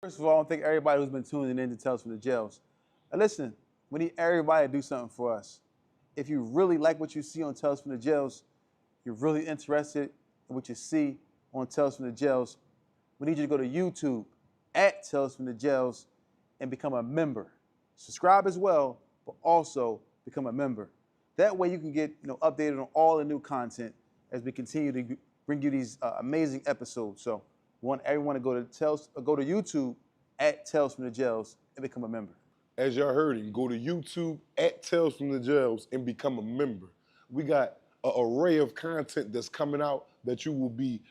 First of all, I want to thank everybody who's been tuning in to Tales from the Jails. Now listen, we need everybody to do something for us. If you really like what you see on Tales from the Jails, you're really interested in what you see on Tales from the Jails, we need you to go to YouTube at Tales from the Jails and become a member. Subscribe as well, but also become a member. That way you can get updated on all the new content as we continue to bring you these amazing episodes. So we want everyone to go to YouTube at Tales from the Jails and become a member. As y'all heard him, go to YouTube at Tales from the Jails and become a member. We got an array of content that's coming out that you will be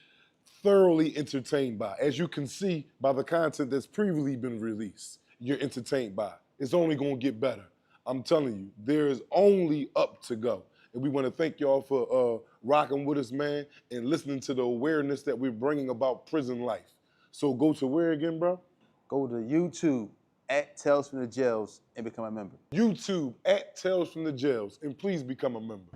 thoroughly entertained by. As you can see by the content that's previously been released, you're entertained by. It's only gonna get better. I'm telling you, there's only up to go. And we wanna thank y'all for rocking with us, man, and listening to the awareness that we're bringing about prison life. So go to where again, bro? Go to YouTube at Tales from the Jails and become a member. YouTube at Tales from the Jails, and please become a member.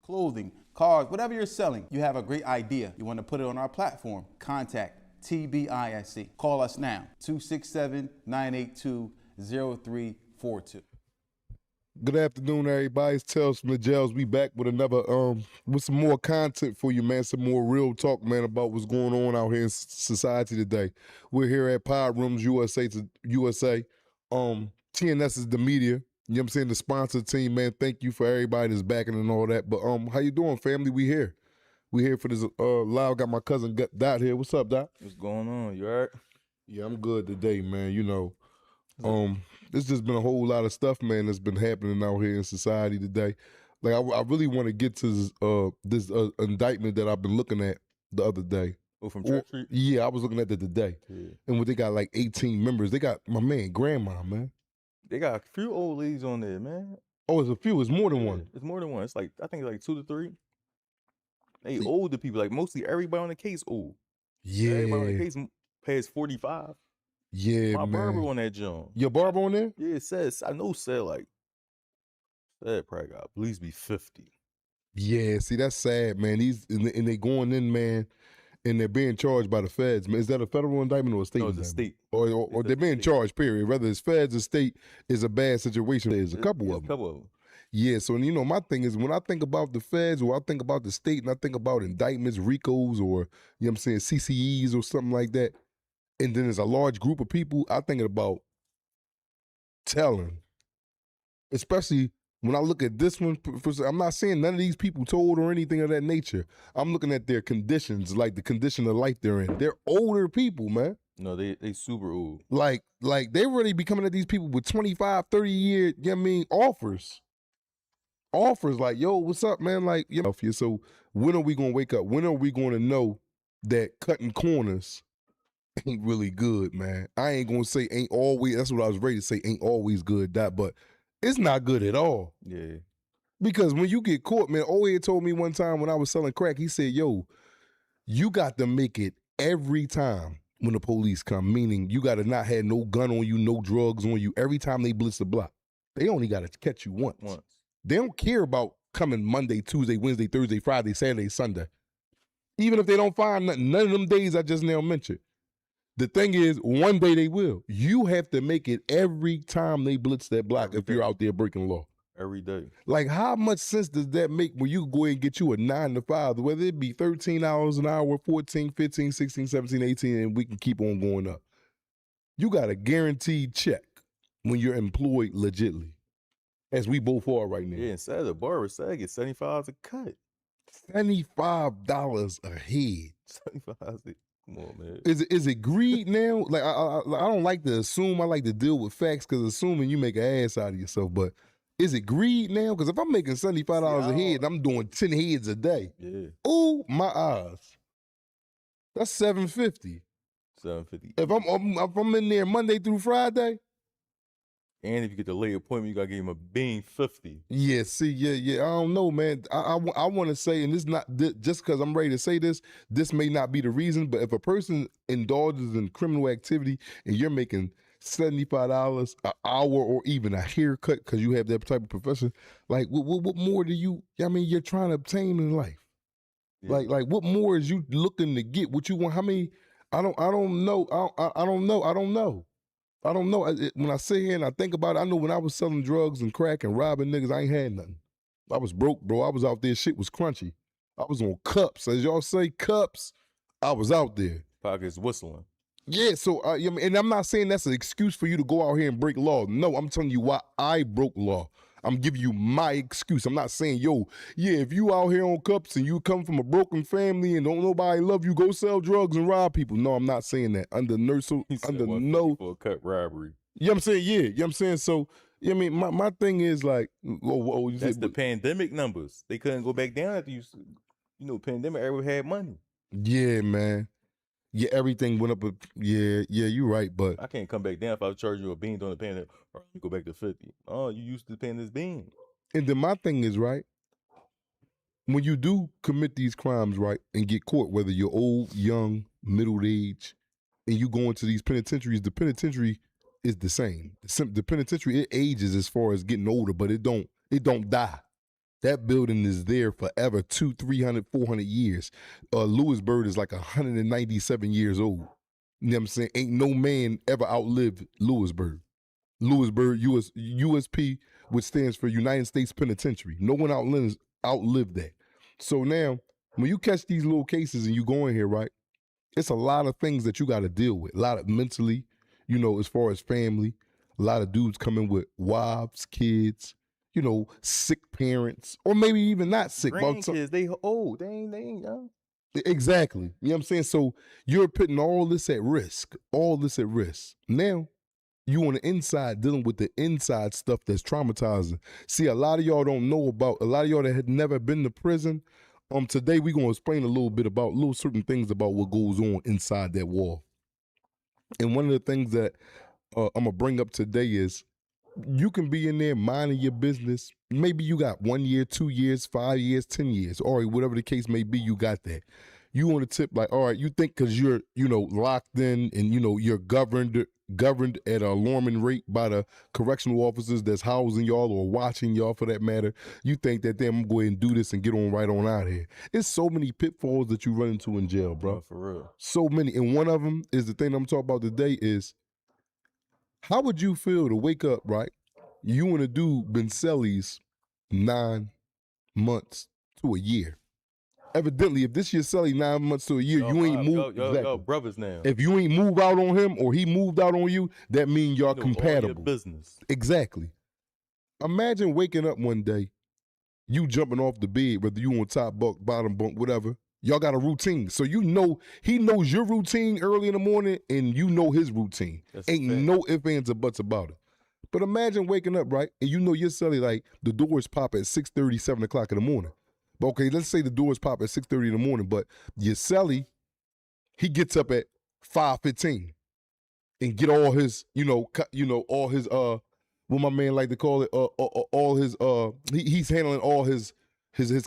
Clothing, cars, whatever you're selling, you have a great idea. You want to put it on our platform. Contact TBISC. Call us now, 267-982-0342. Good afternoon, everybody. It's Tales from the Jails. We back with another, with some more content for you, man. Some more real talk, man, about what's going on out here in society today. We're here at Pod Rooms USA to USA. TNS is the media. You know what I'm saying? The sponsor team, man. Thank you for everybody that's backing and all that. But how you doing, family? We here. We here for this live. Got my cousin Dot here. What's up, Dot? What's going on? You all right? Yeah, I'm good today, man. You know, it's just been a whole lot of stuff, man, that's been happening out here in society today. Like, I really want to get to this indictment that I've been looking at the other day. Oh, from Church Street? Yeah, I was looking at that today. Yeah. And when they got like 18 members, they got my man, grandma, man. They got a few old ladies on there, man. Oh, it's a few. It's more than one. It's more than one. It's like, I think it's like 2 to 3. They older people. Like, mostly everybody on the case old. Yeah. Everybody on the case past 45. Yeah, My man. barber on that joint. Your barber on there? Yeah, it says, I know said probably got at least be 50. Yeah, see, that's sad, man. And they going in, man, and they're being charged by the feds. Man, is that a federal indictment or a state No, it's indictment? a state. Or they're being charged, period. Whether it's feds or state is a bad situation. There's a couple of them. A couple of them. Yeah, so, you know, my thing is when I think about the feds or I think about the state and I think about indictments, RICOs or, you know what I'm saying, CCEs or something like that, and then there's a large group of people, I think about telling. Especially when I look at this one, I'm not saying none of these people told or anything of that nature. I'm looking at their conditions, like the condition of life they're in. They're older people, man. No, they super old. Like they really be coming at these people with 25, 30 year, you know what I mean, offers. Offers like, yo, what's up, man? Like, you know, so when are we gonna wake up? When are we gonna know that cutting corners ain't really good, man? I ain't gonna say ain't always, that's what I was ready to say, ain't always good, but it's not good at all. Yeah. Because when you get caught, man, Oye told me one time when I was selling crack, he said, yo, you got to make it every time when the police come, meaning you got to not have no gun on you, no drugs on you. Every time they blitz the block, they only got to catch you once. They don't care about coming Monday, Tuesday, Wednesday, Thursday, Friday, Saturday, Sunday. Even if they don't find nothing, none of them days I just now mentioned. The thing is, one day they will. You have to make it every time they blitz that block if you're out there breaking law. Every day. Like, how much sense does that make when you go ahead and get you a 9 to 5, whether it be 13 hours an hour, 14, 15, 16, 17, 18, and we can keep on going up. You got a guaranteed check when you're employed legitly, as we both are right now. Yeah, instead of the barber, I get $75 a cut. $75 a head. 75. Come on, man. Is it greed now? Like I don't like to assume. I like to deal with facts because assuming you make an ass out of yourself. But is it greed now? Because if I'm making $75 a head, I'm doing 10 heads a day. Yeah. Ooh, my eyes. That's $750. $750. If I'm in there Monday through Friday, And if you get the late appointment, you gotta give him a bean 50. Yeah, see, yeah. I don't know, man. I want to say, and this not just because I'm ready to say this. This may not be the reason, but if a person indulges in criminal activity and you're making $75 an hour or even a haircut because you have that type of profession, like what more do you? I mean, you're trying to obtain in life. Yeah. Like what more is you looking to get? What you want? How many? I don't know. I don't know. When I sit here and I think about it, I know when I was selling drugs and crack and robbing niggas, I ain't had nothing. I was broke, bro. I was out there. Shit was crunchy. I was on cups. As y'all say, cups. I was out there. Pockets whistling. Yeah, so, and I'm not saying that's an excuse for you to go out here and break law. No, I'm telling you why I broke law. I'm giving you my excuse. I'm not saying, if you out here on cups and you come from a broken family and don't nobody love you, go sell drugs and rob people. No, I'm not saying that. Under no for a cut robbery. You know what I'm saying? Yeah, you know what I'm saying? So, my thing is like, that's the pandemic numbers. They couldn't go back down after pandemic, everyone had money. Yeah, man. Yeah, everything went up. Yeah, you're right, but I can't come back down if I charge you a bean during the pandemic. You go back to 50. Oh, you used to paying this bean. And then my thing is, right, when you do commit these crimes, right, and get caught, whether you're old, young, middle age, and you go into these penitentiaries, the penitentiary is the same. The penitentiary, it ages as far as getting older, but it don't die. That building is there forever, 200, 300, 400 years. Lewisburg is like 197 years old. You know what I'm saying? Ain't no man ever outlived Lewisburg. Lewisburg, USP, which stands for United States Penitentiary. No one outlived that. So now, when you catch these little cases and you go in here, right, it's a lot of things that you got to deal with. A lot of mentally, as far as family, a lot of dudes coming with wives, kids, sick parents, or maybe even not sick. Grandkids, they old, they ain't young. Exactly. You know what I'm saying? So you're putting all this at risk. Now, you on the inside dealing with the inside stuff that's traumatizing. See, a lot of y'all don't know about, a lot of y'all that had never been to prison. Today we're going to explain a little bit about little certain things about what goes on inside that wall. And one of the things that I'm going to bring up today is you can be in there minding your business. Maybe you got 1 year, 2 years, 5 years, 10 years, or whatever the case may be, you got that. You want to tip like, all right, you think because you're, locked in and, you're governed at an alarming rate by the correctional officers that's housing y'all or watching y'all for that matter. You think that I'm going to go ahead and do this and get on right on out of here. It's so many pitfalls that you run into in jail, bro. Oh, for real. So many. And one of them is the thing I'm talking about today is, how would you feel to wake up, right? You want to do Benselli's 9 months to a year. Evidently, if this your celly 9 months to a year, you ain't moved. Yo, brothers now. If you ain't moved out on him or he moved out on you, that means y'all compatible. All your business. Exactly. Imagine waking up one day, you jumping off the bed, whether you on top bunk, bottom bunk, whatever. Y'all got a routine. So he knows your routine early in the morning and you know his routine. Ain't no ifs, ands, or buts about it. But imagine waking up, right, and your celly, like, the doors pop at 6:30, 7 o'clock in the morning. But okay, let's say the doors pop at 6:30 in the morning, but your celly, he gets up at 5:15 and get all his, all his, what my man like to call it, all his, he's handling all his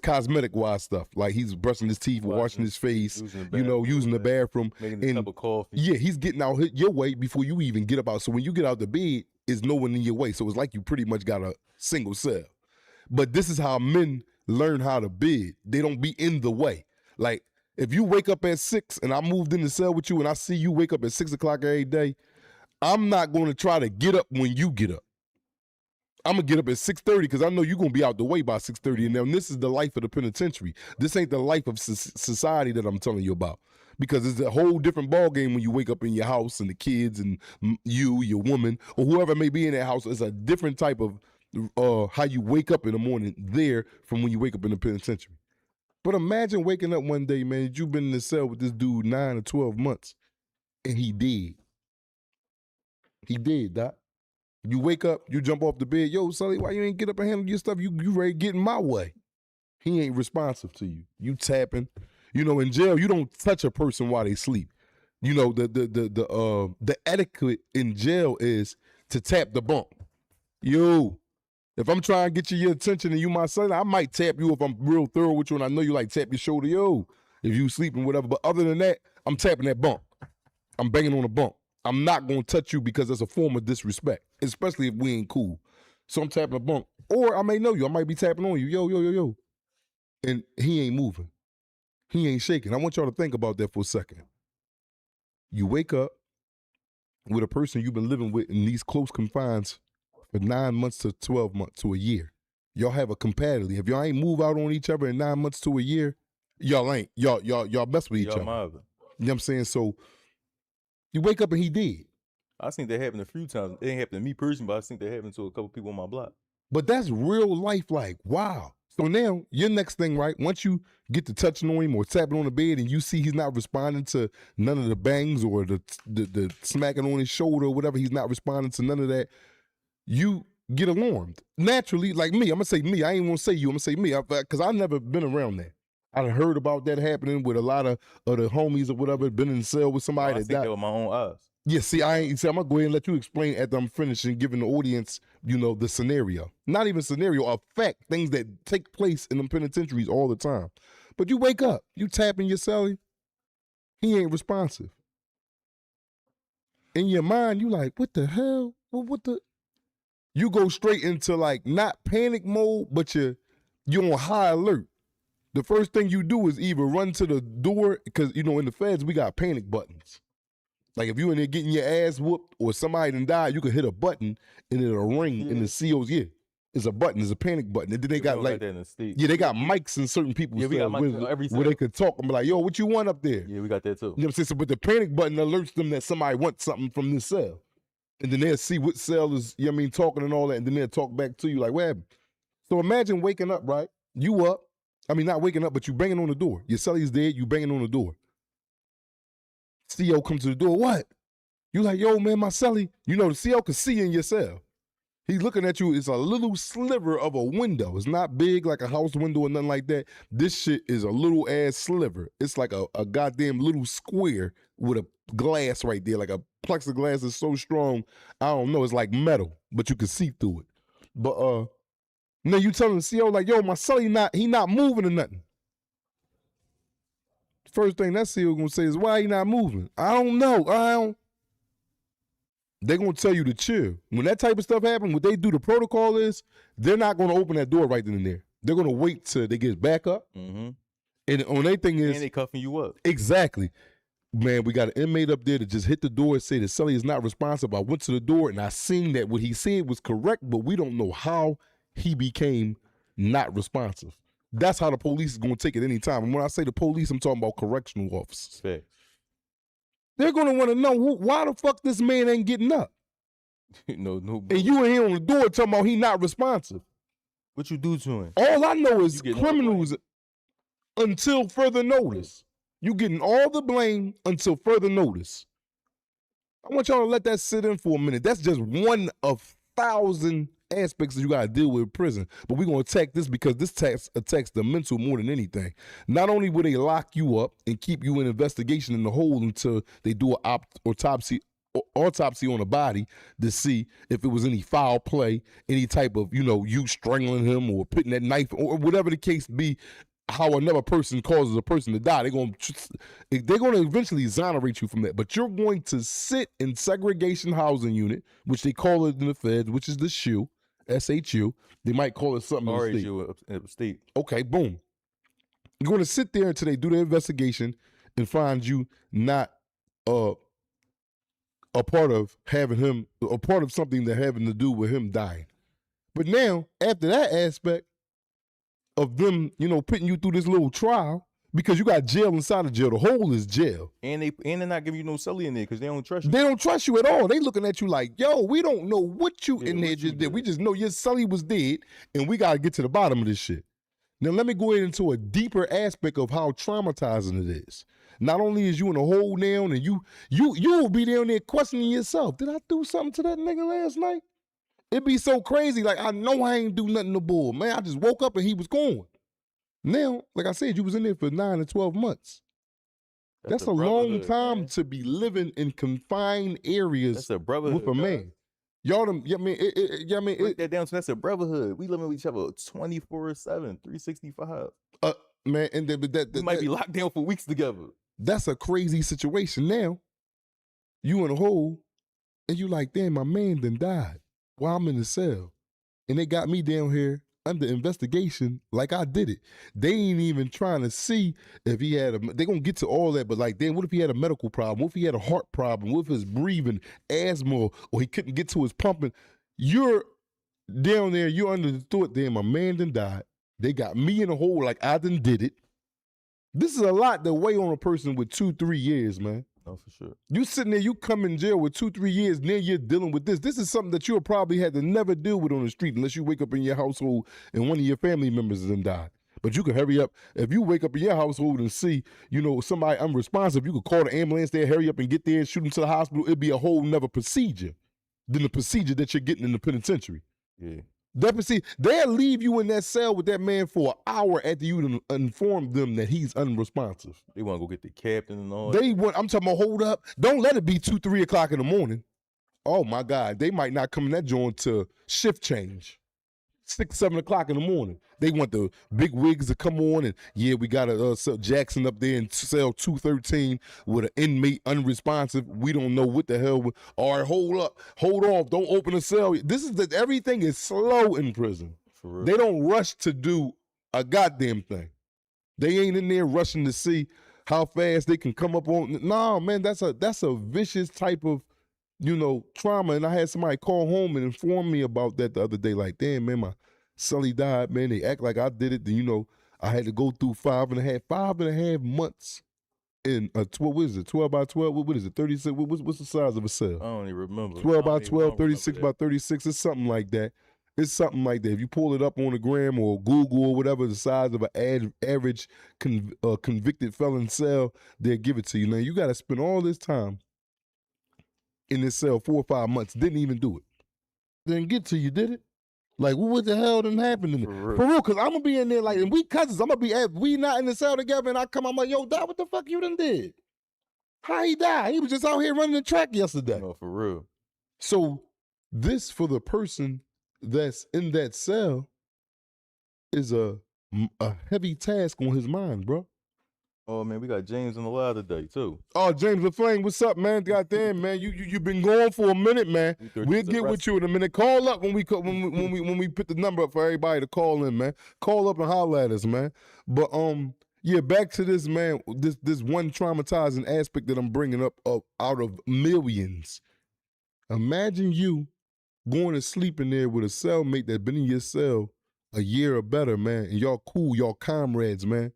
cosmetic wise stuff. Like he's brushing his teeth, washing his face, using the bathroom. Making a cup of coffee. Yeah, he's getting out your way before you even get up out. So when you get out the bed, it's no one in your way. So it's like you pretty much got a single cell. But this is how men learn how to bid. They don't be in the way. Like if you wake up at 6 and I moved in the cell with you and I see you wake up at 6 o'clock every day, I'm not going to try to get up when you get up. I'm going to get up at 6:30 because I know you're going to be out the way by 6:30. And then this is the life of the penitentiary. This ain't the life of society that I'm telling you about. Because it's a whole different ballgame when you wake up in your house and the kids and you, your woman, or whoever may be in that house. It's a different type of how you wake up in the morning there from when you wake up in the penitentiary. But imagine waking up one day, man, you've been in the cell with this dude 9 or 12 months, and he did. He did, Doc. You wake up, you jump off the bed, yo, Sully, why you ain't get up and handle your stuff? You ready to get in my way. He ain't responsive to you. You tapping. In jail, you don't touch a person while they sleep. The etiquette in jail is to tap the bunk. yo, if I'm trying to get your attention and you my son, I might tap you if I'm real thorough with you and I know you like tap your shoulder, yo, if you sleeping, whatever. But other than that, I'm tapping that bump. I'm banging on the bump. I'm not going to touch you because that's a form of disrespect, especially if we ain't cool. So I'm tapping a bump. Or I may know you. I might be tapping on you. Yo. And he ain't moving. He ain't shaking. I want y'all to think about that for a second. You wake up with a person you've been living with in these close confines for 9 months to 12 months to a year. Y'all have a compatibility. If y'all ain't move out on each other in 9 months to a year, y'all ain't. Y'all mess with each other. Mother. You know what I'm saying? So you wake up and he dead. I think that happened a few times. It ain't happened to me personally, but I think that happened to a couple people on my block. But that's real life, like, wow. So now, your next thing, right, once you get to touching on him or tapping on the bed and you see he's not responding to none of the bangs or the smacking on his shoulder or whatever, he's not responding to none of that, you get alarmed. Naturally, like me, I'm going to say me. I ain't going to say you. I'm going to say me because I've never been around that. I heard about that happening with a lot of the homies or whatever, been in the cell with somebody I that think died. that with my own eyes. Yeah, see, I'm gonna go ahead and let you explain after I'm finished and giving the audience, the scenario. Not even scenario, a fact, things that take place in them penitentiaries all the time. But you wake up, you tapping your cellie, he ain't responsive. In your mind, you like, what the hell? What the? You go straight into like not panic mode, but you're on high alert. The first thing you do is either run to the door, because in the feds we got panic buttons. Like if you in there getting your ass whooped or somebody done died, you can hit a button and it'll ring in the COs. Yeah, it's a button, it's a panic button. And then they got like, that in the state. Yeah, they got mics in certain people's we got mics where they could talk. I'm like, yo, what you want up there? Yeah, we got that too. You know what I'm saying? So, but the panic button alerts them that somebody wants something from this cell. And then they'll see what cell is, talking and all that, and then they'll talk back to you like, what happened? So imagine waking up, right? You up. I mean, not waking up, but you banging on the door. Your cellie's dead, you banging on the door. CO comes to the door, what? You like, yo, man, my cellie. The CO can see in your cell. He's looking at you. It's a little sliver of a window. It's not big like a house window or nothing like that. This shit is a little ass sliver. It's like a goddamn little square with a glass right there. Like a plexiglass is so strong, I don't know. It's like metal, but you can see through it. But now you telling the CO like, yo, my cellie he not moving or nothing. First thing that CO gonna say is, why he not moving? I don't know. They're going to tell you to chill. When that type of stuff happens, what they do, the protocol is, they're not going to open that door right then and there. They're going to wait till they get back up. Mm-hmm. And on their thing is... And they cuffing you up. Exactly. Man, we got an inmate up there that just hit the door and say the cellie is not responsive. I went to the door and I seen that what he said was correct, but we don't know how he became not responsive. That's how the police is going to take it any time. And when I say the police, I'm talking about correctional officers. Facts. They're going to want to know why the fuck this man ain't getting up. No. And you in here on the door talking about he not responsive. What you do to him? All I know is criminals until further notice. You getting all the blame until further notice. I want y'all to let that sit in for a minute. That's just one of 1,000 aspects that you got to deal with in prison. But we're going to attack this because this attacks the mental more than anything. Not only will they lock you up and keep you in investigation in the hole until they do an autopsy on the body to see if it was any foul play, any type of, you strangling him or putting that knife or whatever the case be, how another person causes a person to die. They're going to eventually exonerate you from that. But you're going to sit in segregation housing unit, which they call it in the feds, which is the SHU, SHU. They might call it something in the state. Okay, boom. You're going to sit there until they do their investigation and find you not a part of something that having to do with him dying. But now, after that aspect of them, putting you through this little trial, because you got jail inside of jail. The hole is jail. And they're not giving you no cellie in there because they don't trust you. They don't trust you at all. They looking at you like, yo, we don't know what you in there just did. We just know your cellie was dead, and we got to get to the bottom of this shit. Now, let me go into a deeper aspect of how traumatizing it is. Not only is you in a hole now, and you will be down there questioning yourself. Did I do something to that nigga last night? It'd be so crazy. Like, I know I ain't do nothing to bull. Man, I just woke up and he was gone. Now, like I said, you was in there for 9 to 12 months. That's a long time to be living in confined areas with a man. Y'all them, Break that down. So that's a brotherhood. We living with each other 24/7, 365. man, and that We might be locked down for weeks together. that's a crazy situation. Now, you in a hole, and you like, damn, my man done died while I'm in the cell. And they got me down here under investigation like I did it. They ain't even trying to see if he had they gonna get to all that, but like, damn, what if he had a medical problem? What if he had a heart problem? What if his breathing, asthma, or he couldn't get to his pumping? You're down there, you're under the thought, damn, my man done died. They got me in a hole like I done did it. This is a lot to weigh on a person with 2-3 years, man. Oh, for sure. You sitting there, you come in jail with 2-3 years, and then you're dealing with this. This is something that you'll probably had to never deal with on the street unless you wake up in your household and one of your family members has died. But you can hurry up. If you wake up in your household and see, somebody unresponsive, you could call the ambulance there, hurry up and get there and shoot them to the hospital. It'd be a whole nother procedure than the procedure that you're getting in the penitentiary. Yeah. They'll leave you in that cell with that man for an hour after you inform them that he's unresponsive. They want to go get the captain and all. I'm talking about, hold up. Don't let it be 2-3 o'clock in the morning. Oh my God. They might not come in that joint to shift change. 6-7 o'clock in the morning. They want the big wigs to come on and we got Jackson up there in cell 213 with an inmate unresponsive. We don't know what the hell. All right, hold up, hold off, don't open the cell. Everything is slow in prison. For real. They don't rush to do a goddamn thing. They ain't in there rushing to see how fast they can come up on. No, man, that's a vicious type of trauma. And I had somebody call home and inform me about that the other day. Like, damn, man, my Sully died, man. They act like I did it. Then, I had to go through 5.5 months in a 12, what is it, 12 by 12? What is it, 36? What's the size of a cell? I don't even remember. 12 by 12, 36 by 36. It's something like that. It's something like that. If you pull it up on the gram or Google or whatever, the size of an average convicted felon cell, they'll give it to you. Now, you got to spend all this time in this cell 4 or 5 months, didn't even do it. Didn't get to you, did it? Like, what the hell done happened to me? For real, because I'm going to be in there like, and we cousins, we not in the cell together, and I'm like, yo, Dad, what the fuck you done did? How he died? He was just out here running the track yesterday. No, for real. So this, for the person that's in that cell, is a heavy task on his mind, bro. Oh man, we got James on the live today too. Oh, James LaFlame, what's up, man? Goddamn, man, you've been going for a minute, man. We'll get with you in a minute. Call up when we put the number up for everybody to call in, man. Call up and holler at us, man. But back to this, man. This one traumatizing aspect that I'm bringing up out of millions. Imagine you going to sleep in there with a cellmate that's been in your cell a year or better, man, and y'all cool, y'all comrades, man.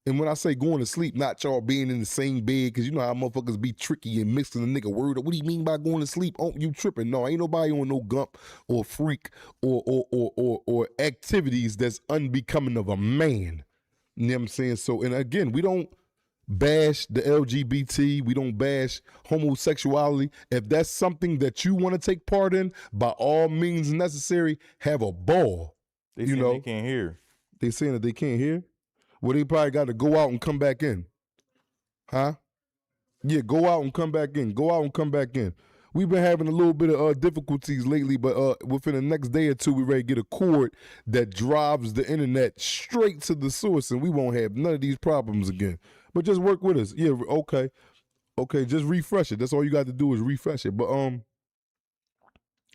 And when I say going to sleep, not y'all being in the same bed, because you know how motherfuckers be tricky and mixing a nigga word up. What do you mean by going to sleep? Oh, you tripping. No, ain't nobody on no gump or freak or activities that's unbecoming of a man. You know what I'm saying? So, and again, we don't bash the LGBT. We don't bash homosexuality. If that's something that you want to take part in, by all means necessary, have a ball. They they can't hear. They saying that they can't hear? Well, they probably got to go out and come back in. Huh? Yeah, go out and come back in. Go out and come back in. We've been having a little bit of difficulties lately, but within the next day or two, we're ready to get a cord that drives the internet straight to the source, and we won't have none of these problems again. But just work with us. Yeah, okay. Okay, just refresh it. That's all you got to do is refresh it. But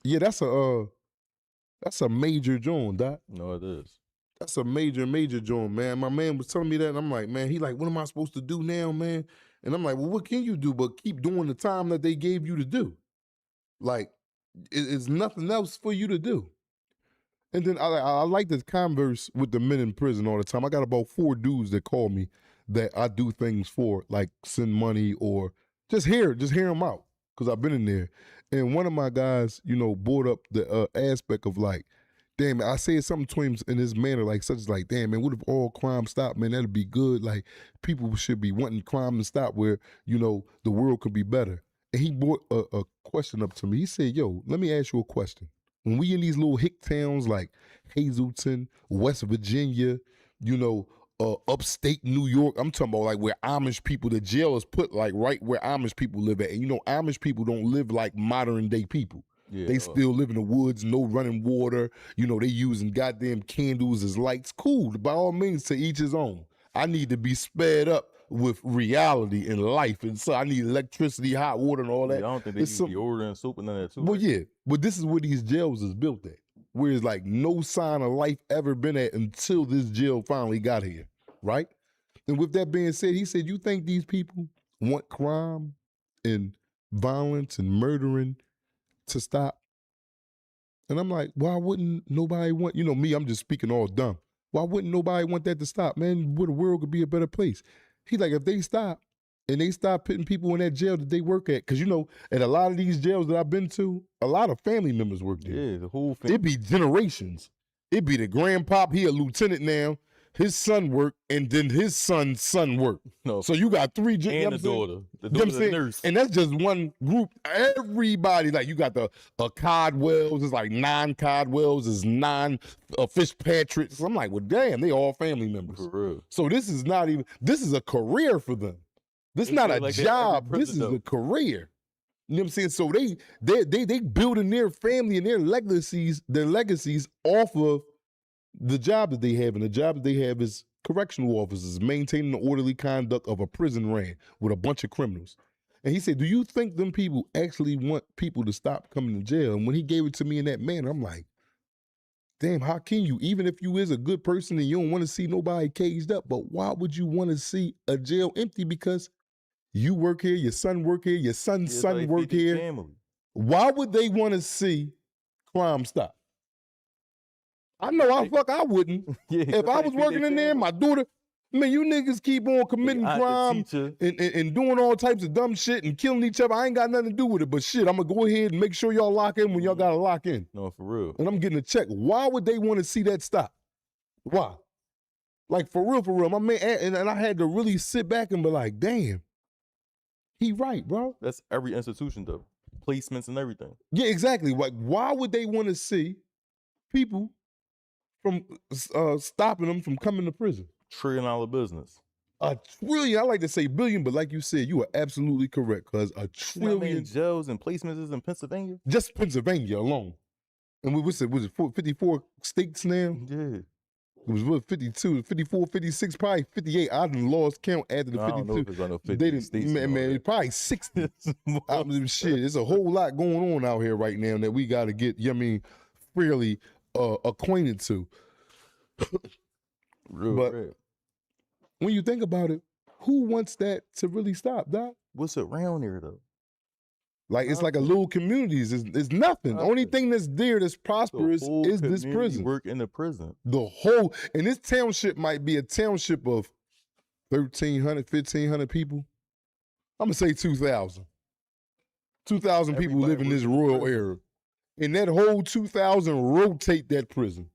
yeah, that's a major joint, Doc. No, it is. That's a major joint, man. My man was telling me that, and I'm like, man, he like, what am I supposed to do now, man? And I'm like, well, what can you do but keep doing the time that they gave you to do? Like, it's nothing else for you to do. And then I like to converse with the men in prison all the time. I got about 4 dudes that call me that I do things for, like send money or just hear them out, because I've been in there. And one of my guys, brought up the aspect of like, damn, I said something to him in his manner, like such as like, damn, man, what if all crime stopped, man? That'd be good. Like, people should be wanting crime to stop where, the world could be better. And he brought a question up to me. He said, yo, let me ask you a question. When we in these little hick towns like Hazleton, West Virginia, upstate New York, I'm talking about like where Amish people, the jail is put like right where Amish people live at. And Amish people don't live like modern day people. Yeah, They still live in the woods, no running water. You know, they using goddamn candles as lights. Cool, by all means, to each his own. I need to be sped up with reality in life, and so I need electricity, hot water, and all that. I don't think they use deodorant and soap and none of that too. Well, right? yeah, but this is where these jails is built at, where it's like no sign of life ever been at until this jail finally got here, right? And with that being said, he said, you think these people want crime and violence and murdering to stop? And I'm like, why wouldn't nobody want, you know, me, I'm just speaking all dumb. Why wouldn't nobody want that to stop, man? Where the world could be a better place. He's like, if they stop and they stop putting people in that jail that they work at, because, you know, at a lot of these jails that I've been to, a lot of family members work there. Yeah, the whole family. It'd be generations. It'd be the grandpop, he a lieutenant now, his son work, and then his son's son work. No. So you got three, And you know the daughter. The you know what I'm daughter's a saying? nurse. And that's just one group. Everybody, like you got the Codwells, it's like 9 Codwells, it's 9 Fitzpatricks. I'm like, well, damn, they all family members. For real. So this is not even, this is a career for them. This is They not feel a like they're every job, this prison, is though. a career. You know what I'm saying? So they building their family and their legacies off of the job that they have, and the job that they have is correctional officers maintaining the orderly conduct of a prison ring with a bunch of criminals. And he said, do you think them people actually want people to stop coming to jail? And when he gave it to me in that manner, I'm like, damn, how can you? Even if you is a good person and you don't want to see nobody caged up, but why would you want to see a jail empty? Because you work here, your son work here, your son's son like work 50 here. family. Why would they want to see crime stop? I know I wouldn't. Yeah, If I was working in there, my daughter, man, you niggas keep on committing crime and doing all types of dumb shit and killing each other. I ain't got nothing to do with it, but shit, I'm gonna go ahead and make sure y'all lock in when y'all gotta lock in. No, for real. And I'm getting a check. Why would they want to see that stop? Why? Like, for real, my man, and I had to really sit back and be like, damn, he right, bro. That's every institution, though. Placements and everything. Yeah, exactly. Like, why would they want to see people from stopping them from coming to prison? $1 trillion business. $1 trillion. I like to say billion, but like you said, you are absolutely correct. Because $1 You know how many trillion, jails and placements is in Pennsylvania? just Pennsylvania alone. And was it 54 states now? Yeah. It was what, 52, 54, 56, probably 58. I done lost count after the No, I don't know 52. if it's on the 50 They didn't, states and all man, that. probably 60. Shit, there's a whole lot going on out here right now that we got to get, you know what I mean, fairly acquainted to. But when you think about it, who wants that to really stop, Doc? What's around here, though? Like, it's like a little communities. It's nothing. The only thing that's there that's prosperous is this prison. Work in the prison. The whole, and this township might be a township of 1,300, 1,500 people. I'm going to say 2,000. 2,000 people live in this rural area. And that whole 2,000 rotate that prison.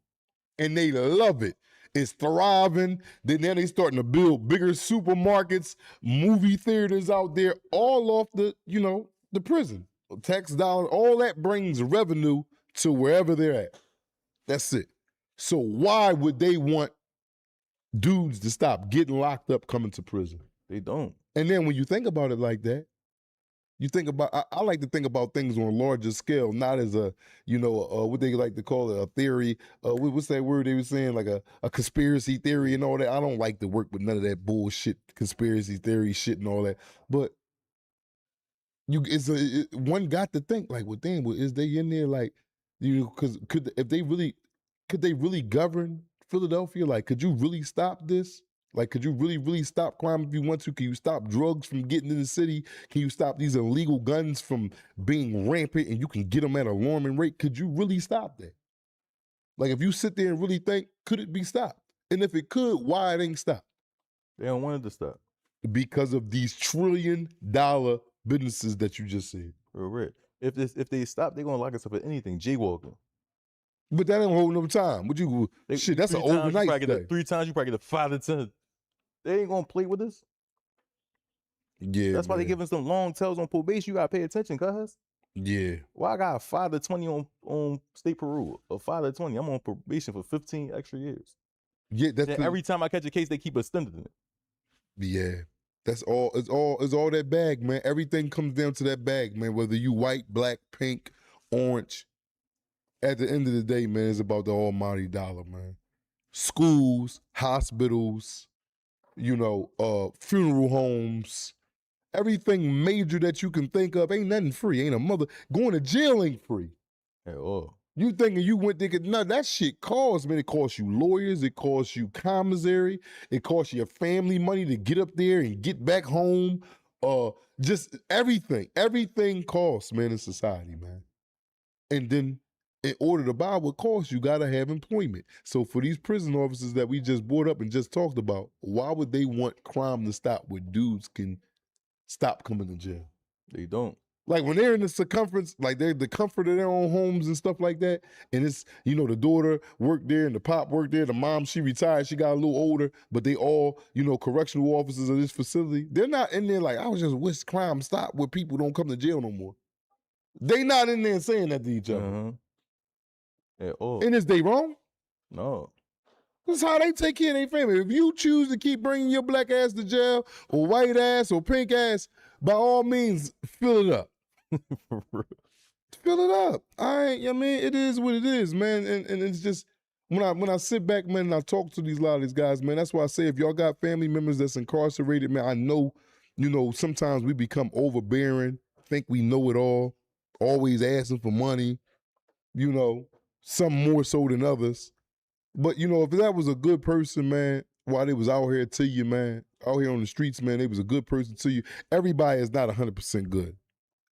And they love it. It's thriving. Then now they starting to build bigger supermarkets, movie theaters out there, all off the, you know, the prison. Tax dollars, all that brings revenue to wherever they're at. That's it. So why would they want dudes to stop getting locked up coming to prison? They don't. And then when you think about it like that, you think about, I like to think about things on a larger scale, not as a, you know, what they like to call it, a theory. What's that word they were saying? Like a conspiracy theory and all that. I don't like to work with none of that bullshit, conspiracy theory shit and all that. But one got to think like, well, damn, is they in there like, you know, because could they really govern Philadelphia? Like, could you really stop this? Like, could you really stop crime if you want to? Can you stop drugs from getting in the city? Can you stop these illegal guns from being rampant and you can get them at an alarming rate? Could you really stop that? Like, if you sit there and really think, could it be stopped? And if it could, why it ain't stopped? They don't want it to stop. Because of these $1 trillion businesses that you just said. Real red. If they stop, they're gonna lock us up at anything. Jaywalking. But that ain't holding up time. Shit, that's an overnight stay. 3 times you probably get a 5 to 10. They ain't gonna play with us. Yeah, that's why they giving us them long tails on probation. You gotta pay attention, cuz. Yeah. Well, I got a 5 to 20 on state parole. A 5 to 20. I'm on probation for 15 extra years. Yeah, then every time I catch a case, they keep extending it. Yeah. That's all. It's all that bag, man. Everything comes down to that bag, man. Whether you white, black, pink, orange. At the end of the day, man, it's about the almighty dollar, man. Schools, hospitals, funeral homes, everything major that you can think of, ain't nothing free. Ain't a mother going to jail ain't free. At all. You thinking you went there? No, that shit costs, man. It costs you lawyers. It costs you commissary. It costs your family money to get up there and get back home. Just everything. Everything costs, man, in society, man. And then in order to buy what costs, you got to have employment. So for these prison officers that we just brought up and just talked about, why would they want crime to stop where dudes can stop coming to jail? They don't. Like when they're in the circumference, like they're the comfort of their own homes and stuff like that. And it's, the daughter worked there and the pop worked there. The mom, she retired. She got a little older, but they all, correctional officers of this facility. They're not in there like, I was just wish crime stop where people don't come to jail no more. They not in there saying that to each other. At all. And is they wrong? No. This is how they take care of their family. If you choose to keep bringing your black ass to jail or white ass or pink ass, by all means, fill it up. Fill it up. It is what it is, man. And it's just, when I sit back, man, and I talk to a lot of these guys, man, that's why I say if y'all got family members that's incarcerated, man, I know, sometimes we become overbearing, think we know it all, always asking for money, some more so than others. But, if that was a good person, man, while they was out here to you, man, out here on the streets, man, they was a good person to you. Everybody is not 100% good.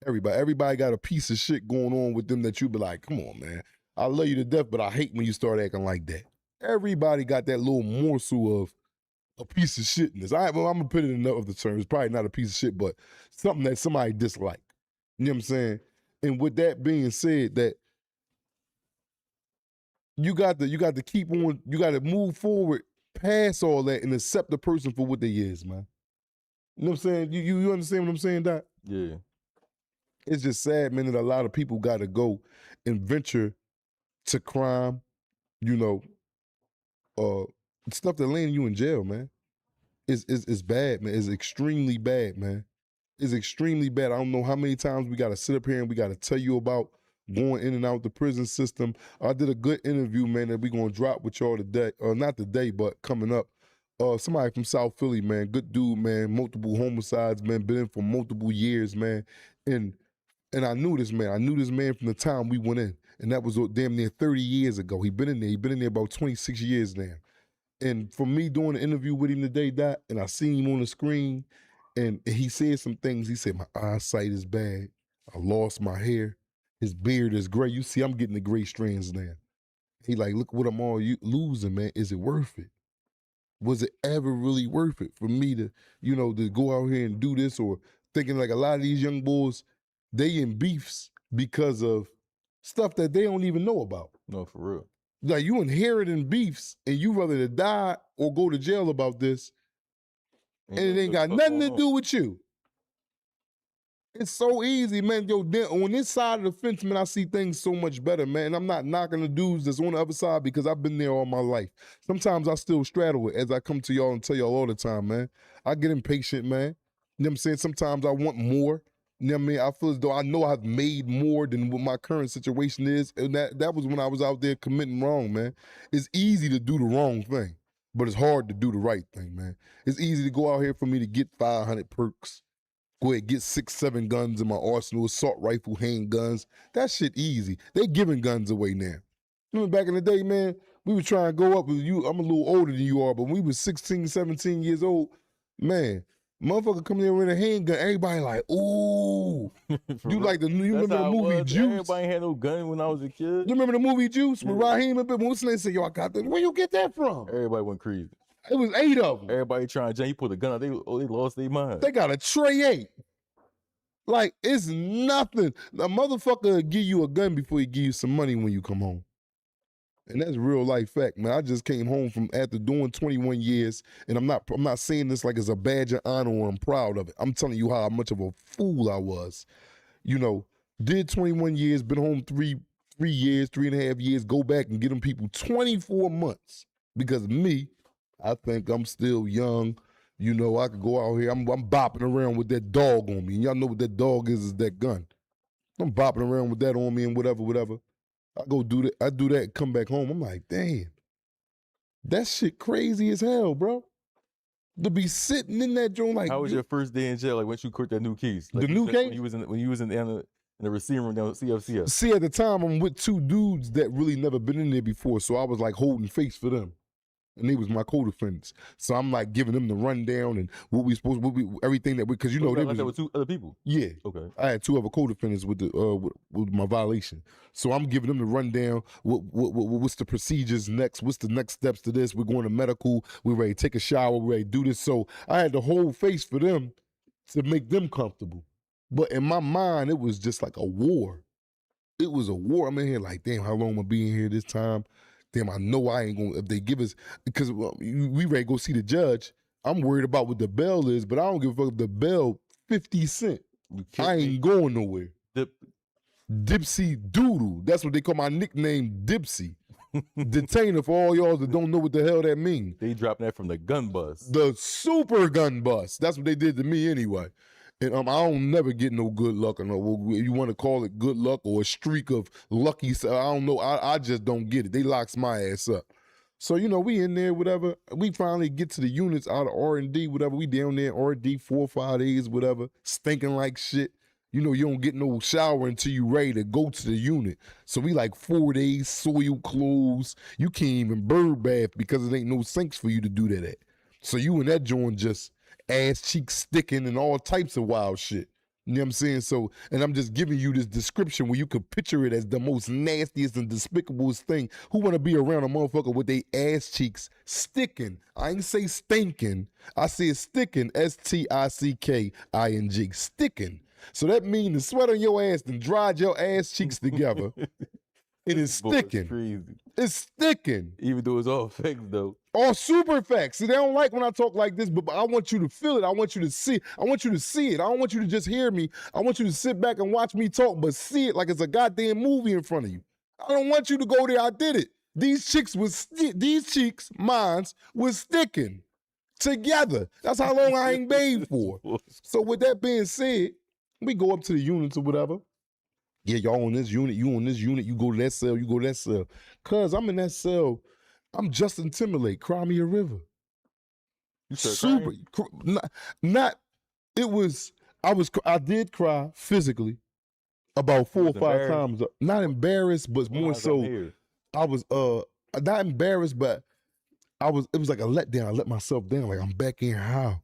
Everybody got a piece of shit going on with them that you be like, come on, man. I love you to death, but I hate when you start acting like that. Everybody got that little morsel of a piece of shitness. I'm going to put it in other terms. Probably not a piece of shit, but something that somebody dislike. You know what I'm saying? And with that being said, that you got to keep on, you got to move forward past all that and accept the person for what they is, man. You know what I'm saying? You understand what I'm saying, Doc? Yeah. It's just sad, man, that a lot of people got to go and venture to crime, stuff that land you in jail, man. It's bad, man. It's extremely bad, man. It's extremely bad. I don't know how many times we got to sit up here and we got to tell you about going in and out the prison system. I did a good interview, man, that we going to drop with y'all today. Not today, but coming up. Somebody from South Philly, man. Good dude, man. Multiple homicides, man. Been in for multiple years, man. And I knew this man. I knew this man from the time we went in. And that was damn near 30 years ago. He been in there. He been in there about 26 years now. And for me doing the interview with him today, Doc, and I seen him on the screen, and he said some things. He said, my eyesight is bad. I lost my hair. His beard is gray. You see, I'm getting the gray strands now. He like, look what I'm all losing, man. Is it worth it? Was it ever really worth it for me to, to go out here and do this? Or thinking like a lot of these young boys, they in beefs because of stuff that they don't even know about. No, for real. Like you inheriting beefs and you rather to die or go to jail about this, and it ain't got nothing to do with you. It's so easy, man. Yo, on this side of the fence, man, I see things so much better, man. And I'm not knocking the dudes that's on the other side because I've been there all my life. Sometimes I still straddle it as I come to y'all and tell y'all all the time, man. I get impatient, man. You know what I'm saying? Sometimes I want more. You know what I mean? I feel as though I know I've made more than what my current situation is. And that was when I was out there committing wrong, man. It's easy to do the wrong thing, but it's hard to do the right thing, man. It's easy to go out here for me to get 500 perks. Go ahead, get 6, 7 guns in my arsenal, assault rifle, handguns. That shit easy. They giving guns away now. Remember back in the day, man, we were trying to go up with you. I'm a little older than you are, but when we was 16, 17 years old, man, motherfucker come there with a handgun. Everybody like, ooh. You like you remember the movie Juice? Everybody had no gun when I was a kid. You remember the movie Juice with Raheem and What's his name said, yo, I got that. Where you get that from? Everybody went crazy. It was 8 of them. Everybody trying to jump. He put a gun out. They lost their mind. They got a tray 8. Like, it's nothing. A motherfucker will give you a gun before he give you some money when you come home. And that's real life fact, man. I just came home from after doing 21 years, and I'm not saying this like it's a badge of honor or I'm proud of it. I'm telling you how much of a fool I was. Did 21 years, been home 3 years, 3.5 years, go back and get them people 24 months. Because me, I think I'm still young. I could go out here. I'm bopping around with that dog on me. And y'all know what that dog is that gun. I'm bopping around with that on me and whatever. I go do that. I do that. Come back home. I'm like, damn, that shit crazy as hell, bro. To be sitting in that joint like. How was your first day in jail? Like once you caught that new case? Like The new case? When you was in the receiving room down at CFCS. See, at the time, I'm with two dudes that really never been in there before, so I was like holding face for them. And they was my co-defendants. So I'm like giving them the rundown and what we supposed, everything that we, because you know, they like was, that with two other people? Yeah. Okay. I had two other co-defendants with with my violation. So I'm giving them the rundown. What's the procedures next? What's the next steps to this? We're going to medical. We're ready to take a shower. We're ready to do this. So I had to hold face for them to make them comfortable. But in my mind, it was just like a war. It was a war. I'm in here like, damn, how long am I being here this time? Damn, I know I ain't gonna, if they give us, because we ready to go see the judge. I'm worried about what the bail is, but I don't give a fuck if the bail 50 cents. I ain't going nowhere. Dipsy Doodle. That's what they call my nickname, Dipsy. Detainer for all y'all that don't know what the hell that means. They dropped that from the gun bus. The super gun bus. That's what they did to me anyway. And I don't never get no good luck or no, you want to call it good luck or a streak of lucky. I don't know. I just don't get it. They locks my ass up. So, you know, we in there, whatever. We finally get to the units out of R&D, whatever. We down there in R&D 4 or 5 days, whatever, stinking like shit. You know, you don't get no shower until you ready to go to the unit. So we like 4 days, soiled clothes. You can't even bird bath because it ain't no sinks for you to do that at. So you and that joint just ass cheeks sticking and all types of wild shit. You know what I'm saying? So, and I'm just giving you this description where you could picture it as the most nastiest and despicablest thing. Who want to be around a motherfucker with their ass cheeks sticking? I ain't say stinking. I said sticking, S-T-I-C-K-I-N-G, sticking. So that means the sweat on your ass and dried your ass cheeks together. It is sticking. Crazy. It's sticking. Even though it's all facts, though. All super facts. See, they don't like when I talk like this, but I want you to feel it. I want you to see. I want you to see it. I don't want you to just hear me. I want you to sit back and watch me talk, but see it like it's a goddamn movie in front of you. I don't want you to go there. I did it. These cheeks, mines, was sticking together. That's how long I ain't bathed for. So with that being said, we go up to the units or whatever. Yeah, y'all on this unit, you on this unit, you go to that cell, you go to that cell. Cause I'm in that cell, I'm Justin Timberlake, Cry Me a River. You super, I did cry physically about 4 or 5 times. Not embarrassed, but more so, I was not embarrassed, but it was like a letdown. I let myself down, like I'm back in how?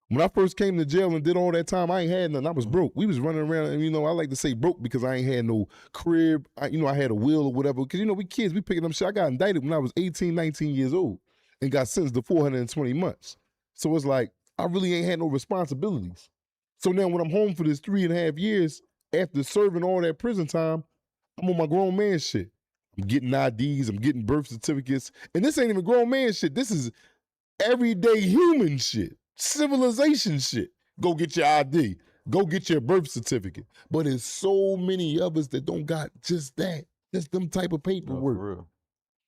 When I first came to jail and did all that time, I ain't had nothing. I was broke. We was running around, and you know, I like to say broke because I ain't had no crib. I had a will or whatever. Because, you know, we kids, we picking up shit. I got indicted when I was 18, 19 years old and got sentenced to 420 months. So it's like, I really ain't had no responsibilities. So now when I'm home for this 3.5 years, after serving all that prison time, I'm on my grown man shit. I'm getting IDs, I'm getting birth certificates. And this ain't even grown man shit. This is everyday human shit. Civilization shit. Go get your ID. Go get your birth certificate. But there's so many of us that don't got just that. Just them type of paperwork. No, for real.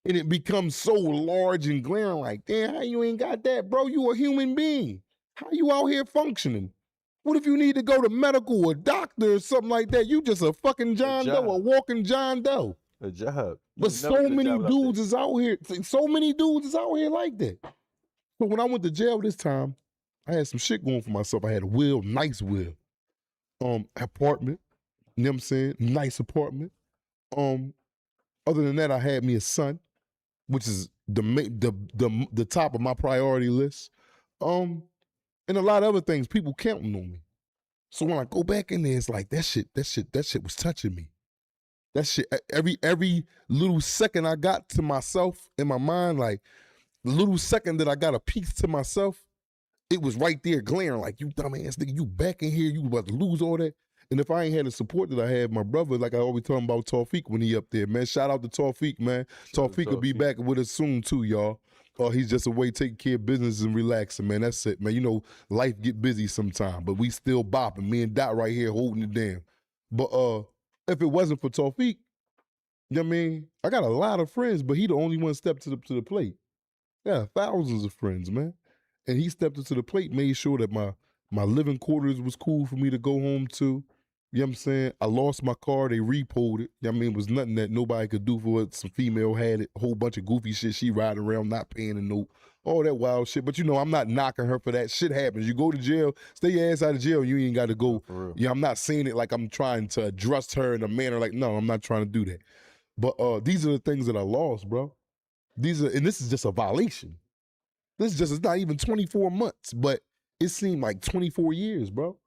And it becomes so large and glaring like, damn, how you ain't got that, bro? You a human being. How you out here functioning? What if you need to go to medical or doctor or something like that? You just a fucking John Doe, a walking John Doe. A job. But so many dudes is out here. So many dudes is out here like that. So when I went to jail this time, I had some shit going for myself. I had a will, nice will. Apartment, you know what I'm saying? Nice apartment. Other than that, I had me a son, which is the top of my priority list. And a lot of other things, people counting on me. So when I go back in there, it's like that shit was touching me. That shit, every little second I got to myself in my mind, like the little second that I got a piece to myself, it was right there glaring like, you dumbass nigga, you back in here, you about to lose all that. And if I ain't had the support that I had, my brother, like I always tell him about Tawfiq when he up there, man, shout out to Tawfiq, man. Tawfiq will be back with us soon too, y'all. He's just away taking care of business and relaxing, man. That's it, man. You know, life get busy sometime, but we still bopping. Me and Dot right here holding it down. But if it wasn't for Tawfiq, you know what I mean? I got a lot of friends, but he the only one stepped to the plate. Yeah, thousands of friends, man. And he stepped into the plate, made sure that my living quarters was cool for me to go home to. You know what I'm saying? I lost my car, they repoed it. You know what I mean? It was nothing that nobody could do for it. Some female had it, a whole bunch of goofy shit. She riding around not paying a note, all that wild shit. But you know, I'm not knocking her for that. Shit happens. You go to jail, stay your ass out of jail, you ain't got to go. For real. Yeah, I'm not saying it like I'm trying to address her in a manner like, no, I'm not trying to do that. But these are the things that I lost, bro. And this is just a violation. It's not even 24 months, but it seemed like 24 years, bro.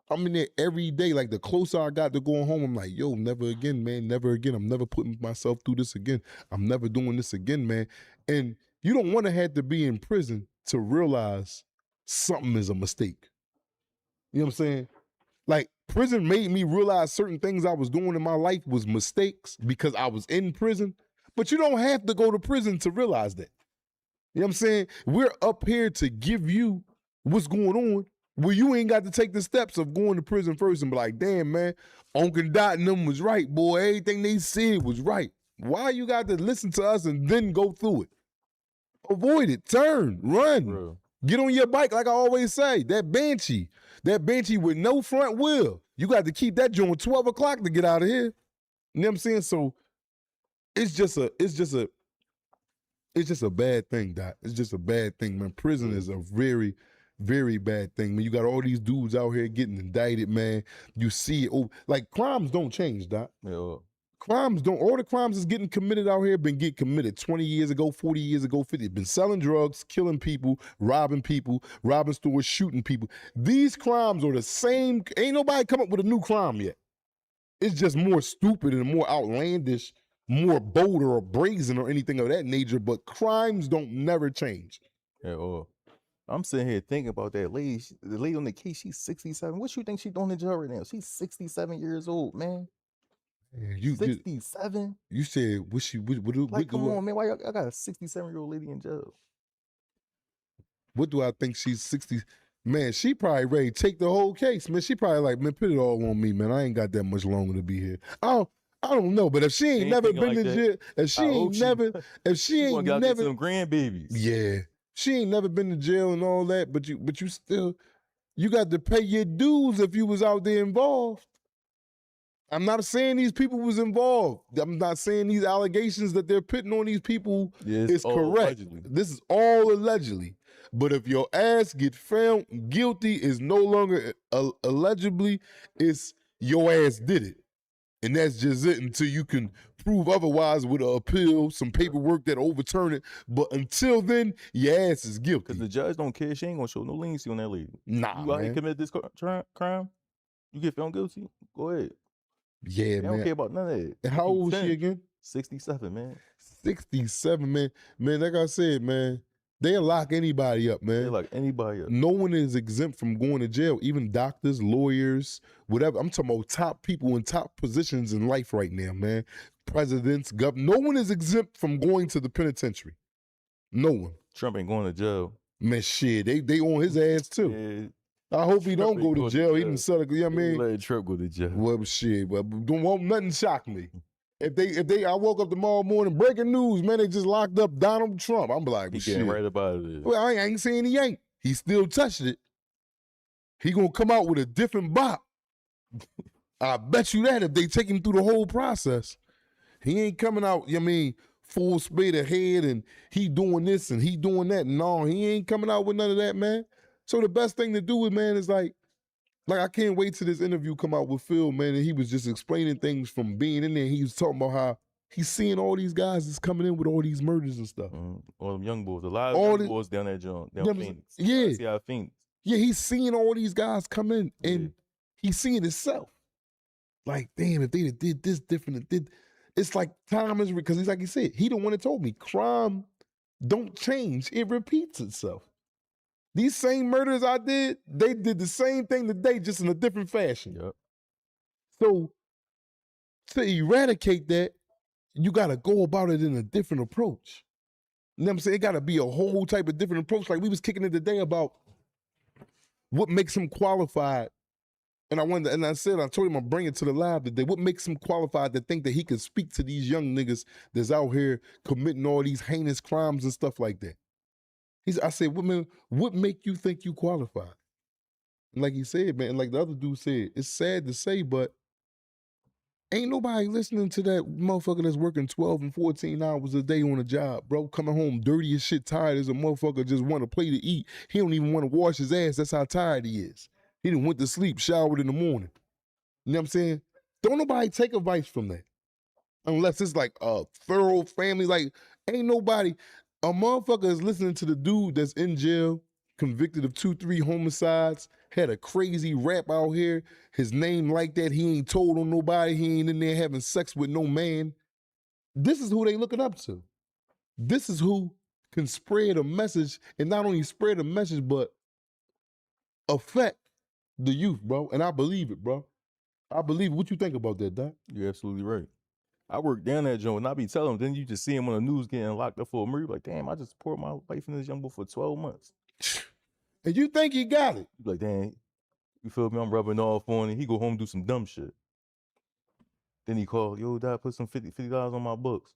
I'm in there every day. Like, the closer I got to going home, I'm like, yo, never again, man. Never again. I'm never putting myself through this again. I'm never doing this again, man. And you don't want to have to be in prison to realize something is a mistake. You know what I'm saying? Like, prison made me realize certain things I was doing in my life was mistakes because I was in prison. But you don't have to go to prison to realize that. You know what I'm saying? We're up here to give you what's going on, where you ain't got to take the steps of going to prison first and be like, damn, man, Uncle Dot and them was right, boy. Everything they said was right. Why you got to listen to us and then go through it? Avoid it. Turn. Run. Bro. Get on your bike, like I always say. That Banshee with no front wheel. You got to keep that joint 12 o'clock to get out of here. You know what I'm saying? So it's just a bad thing, Doc. It's just a bad thing, man. Prison is a very, very bad thing, man. You got all these dudes out here getting indicted, man. You see it. Oh, like, crimes don't change, Doc. Yeah. Crimes don't. All the crimes that's getting committed out here been getting committed 20 years ago, 40 years ago, 50. Been selling drugs, killing people, robbing stores, shooting people. These crimes are the same. Ain't nobody come up with a new crime yet. It's just more stupid and more outlandish, more bolder or brazen or anything of that nature, but crimes don't never change. At all. I'm sitting here thinking about that lady. The lady on the case, she's 67. What you think she doing in jail right now? She's 67 years old, man. You 67? You said, Like, come on, man. Why y'all got a 67-year-old lady in jail? What do I think she's 60? Man, she probably ready to take the whole case, man. She probably like, man, put it all on me, man. I ain't got that much longer to be here. I don't know, but if she ain't never been to jail, if she ain't never some grandbabies. Yeah. She ain't never been to jail and all that, but you still, you got to pay your dues if you was out there involved. I'm not saying these people was involved. I'm not saying these allegations that they're putting on these people is correct. Allegedly. This is all allegedly. But if your ass get found guilty, is no longer allegedly, it's your ass did it. And that's just it until you can prove otherwise with an appeal, some paperwork that overturn it. But until then, your ass is guilty. Because the judge don't care. She ain't going to show no leniency on that lady. Nah, you out here man. commit this crime, you get found guilty, go ahead. Yeah, They man. don't care about none of that. And how old was she again? 67, man. 67, man. Man, like I said, man, they'll lock anybody up, man. They lock anybody up. No one is exempt from going to jail, even doctors, lawyers, whatever. I'm talking about top people in top positions in life right now, man. Presidents, governors. No one is exempt from going to the penitentiary. No one. Trump ain't going to jail. Man, shit, they on his ass too. Yeah. I hope he Trump don't go to jail. He done sell it, you know what I mean? Let Trump go to jail. Well, shit, but won't nothing shock me. If I woke up tomorrow morning, breaking news, man, they just locked up Donald Trump. I'm like, He shit. getting right about it. Well, I ain't saying he ain't. He still touched it. He gonna come out with a different bop. I bet you that if they take him through the whole process. He ain't coming out, you know what I mean, full speed ahead and he doing this and he doing that. No, he ain't coming out with none of that, man. So the best thing to do with, man, is like I can't wait till this interview come out with Phil, man, and he was just explaining things from being in there. He was talking about how he's seeing all these guys that's coming in with all these murders and stuff. All them young boys, a lot of young boys down that joint, down Phoenix. Yeah. See how Phoenix. Yeah, he's seeing all these guys come in and he's seeing himself. Like, damn, if they did this different and did, it's like time is, because he's like he said, he the one that told me, crime don't change, it repeats itself. These same murders I did, they did the same thing today, just in a different fashion. Yep. So to eradicate that, you got to go about it in a different approach. You know what I'm saying? It got to be a whole type of different approach. Like we was kicking it today about what makes him qualified. And I told him I'll bring it to the lab today. What makes him qualified to think that he can speak to these young niggas that's out here committing all these heinous crimes and stuff like that? I said, what make you think you qualified? like he said, man, and like the other dude said, it's sad to say, but ain't nobody listening to that motherfucker that's working 12 and 14 hours a day on a job, bro. Coming home dirty as shit, tired as a motherfucker, just want a plate to eat. He don't even want to wash his ass. That's how tired he is. He done went to sleep, showered in the morning. You know what I'm saying? Don't nobody take advice from that. Unless it's like a thorough family. Like, ain't nobody, a motherfucker is listening to the dude that's in jail, convicted of 2-3 homicides, had a crazy rap out here, his name like that, he ain't told on nobody, he ain't in there having sex with no man. This is who they looking up to. This is who can spread a message, and not only spread a message, but affect the youth, bro. And I believe it, bro. I believe it. What you think about that, Doc? You're absolutely right. I work down that joint and I be telling them, then you just see him on the news getting locked up for a murder. Like, damn, I just poured my life in this young boy for 12 months. And you think he got it? You be like, damn, you feel me? I'm rubbing off on it. He go home and do some dumb shit. Then he called, yo, Dad, put some $50 on my books.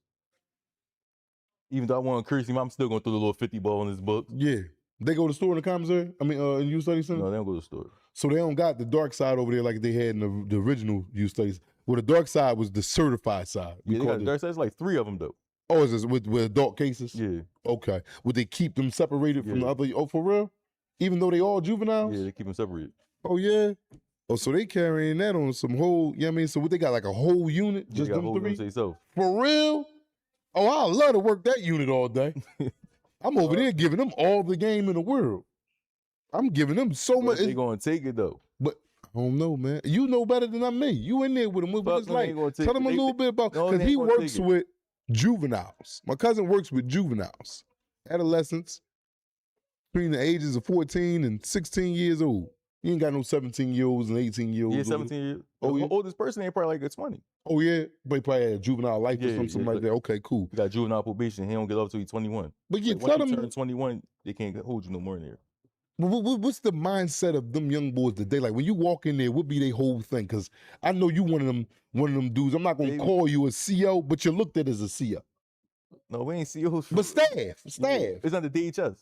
Even though I want to curse him, I'm still going to throw the little 50 ball in his books. Yeah. They go to the store in the commissary? I mean, in youth study center? No, they don't go to the store. So they don't got the dark side over there like they had in the original youth studies. Well, the dark side was the certified side. Yeah, they got the dark side. It's like 3 of them, though. Oh, is this with adult cases? Yeah. Okay. Would they keep them separated from the other? Oh, for real? Even though they all juveniles? Yeah, they keep them separated. Oh, yeah? Oh, so they carrying that on some whole, you know what I mean? So what, they got like a whole unit? Yeah, Just they got them a whole 3? unit to themselves. For real? Oh, I love to work that unit all day. I'm over there giving them all the game in the world. I'm giving them so much. They gonna take it though. But I don't know, man. You know better than me. You in there with him. What it's like? Tell him a little bit about, because he works with juveniles. My cousin works with juveniles, adolescents between the ages of 14 and 16 years old. You ain't got no 17-year-olds and 18-year-olds. Yeah, 17 years. Oh, yeah. The oldest person ain't probably like a 20. Oh, yeah? But he probably had a juvenile life or something like that. Okay, cool. He got juvenile probation. He don't get off till he's 21. But yeah, like, tell once you them. turn 21, they can't hold you no more in there. What's the mindset of them young boys today? Like when you walk in there, what be their whole thing? Because I know you one of them dudes. I'm not gonna call you a CO, but you're looked at as a CO. No, we ain't COs. But staff. Yeah. It's under DHS.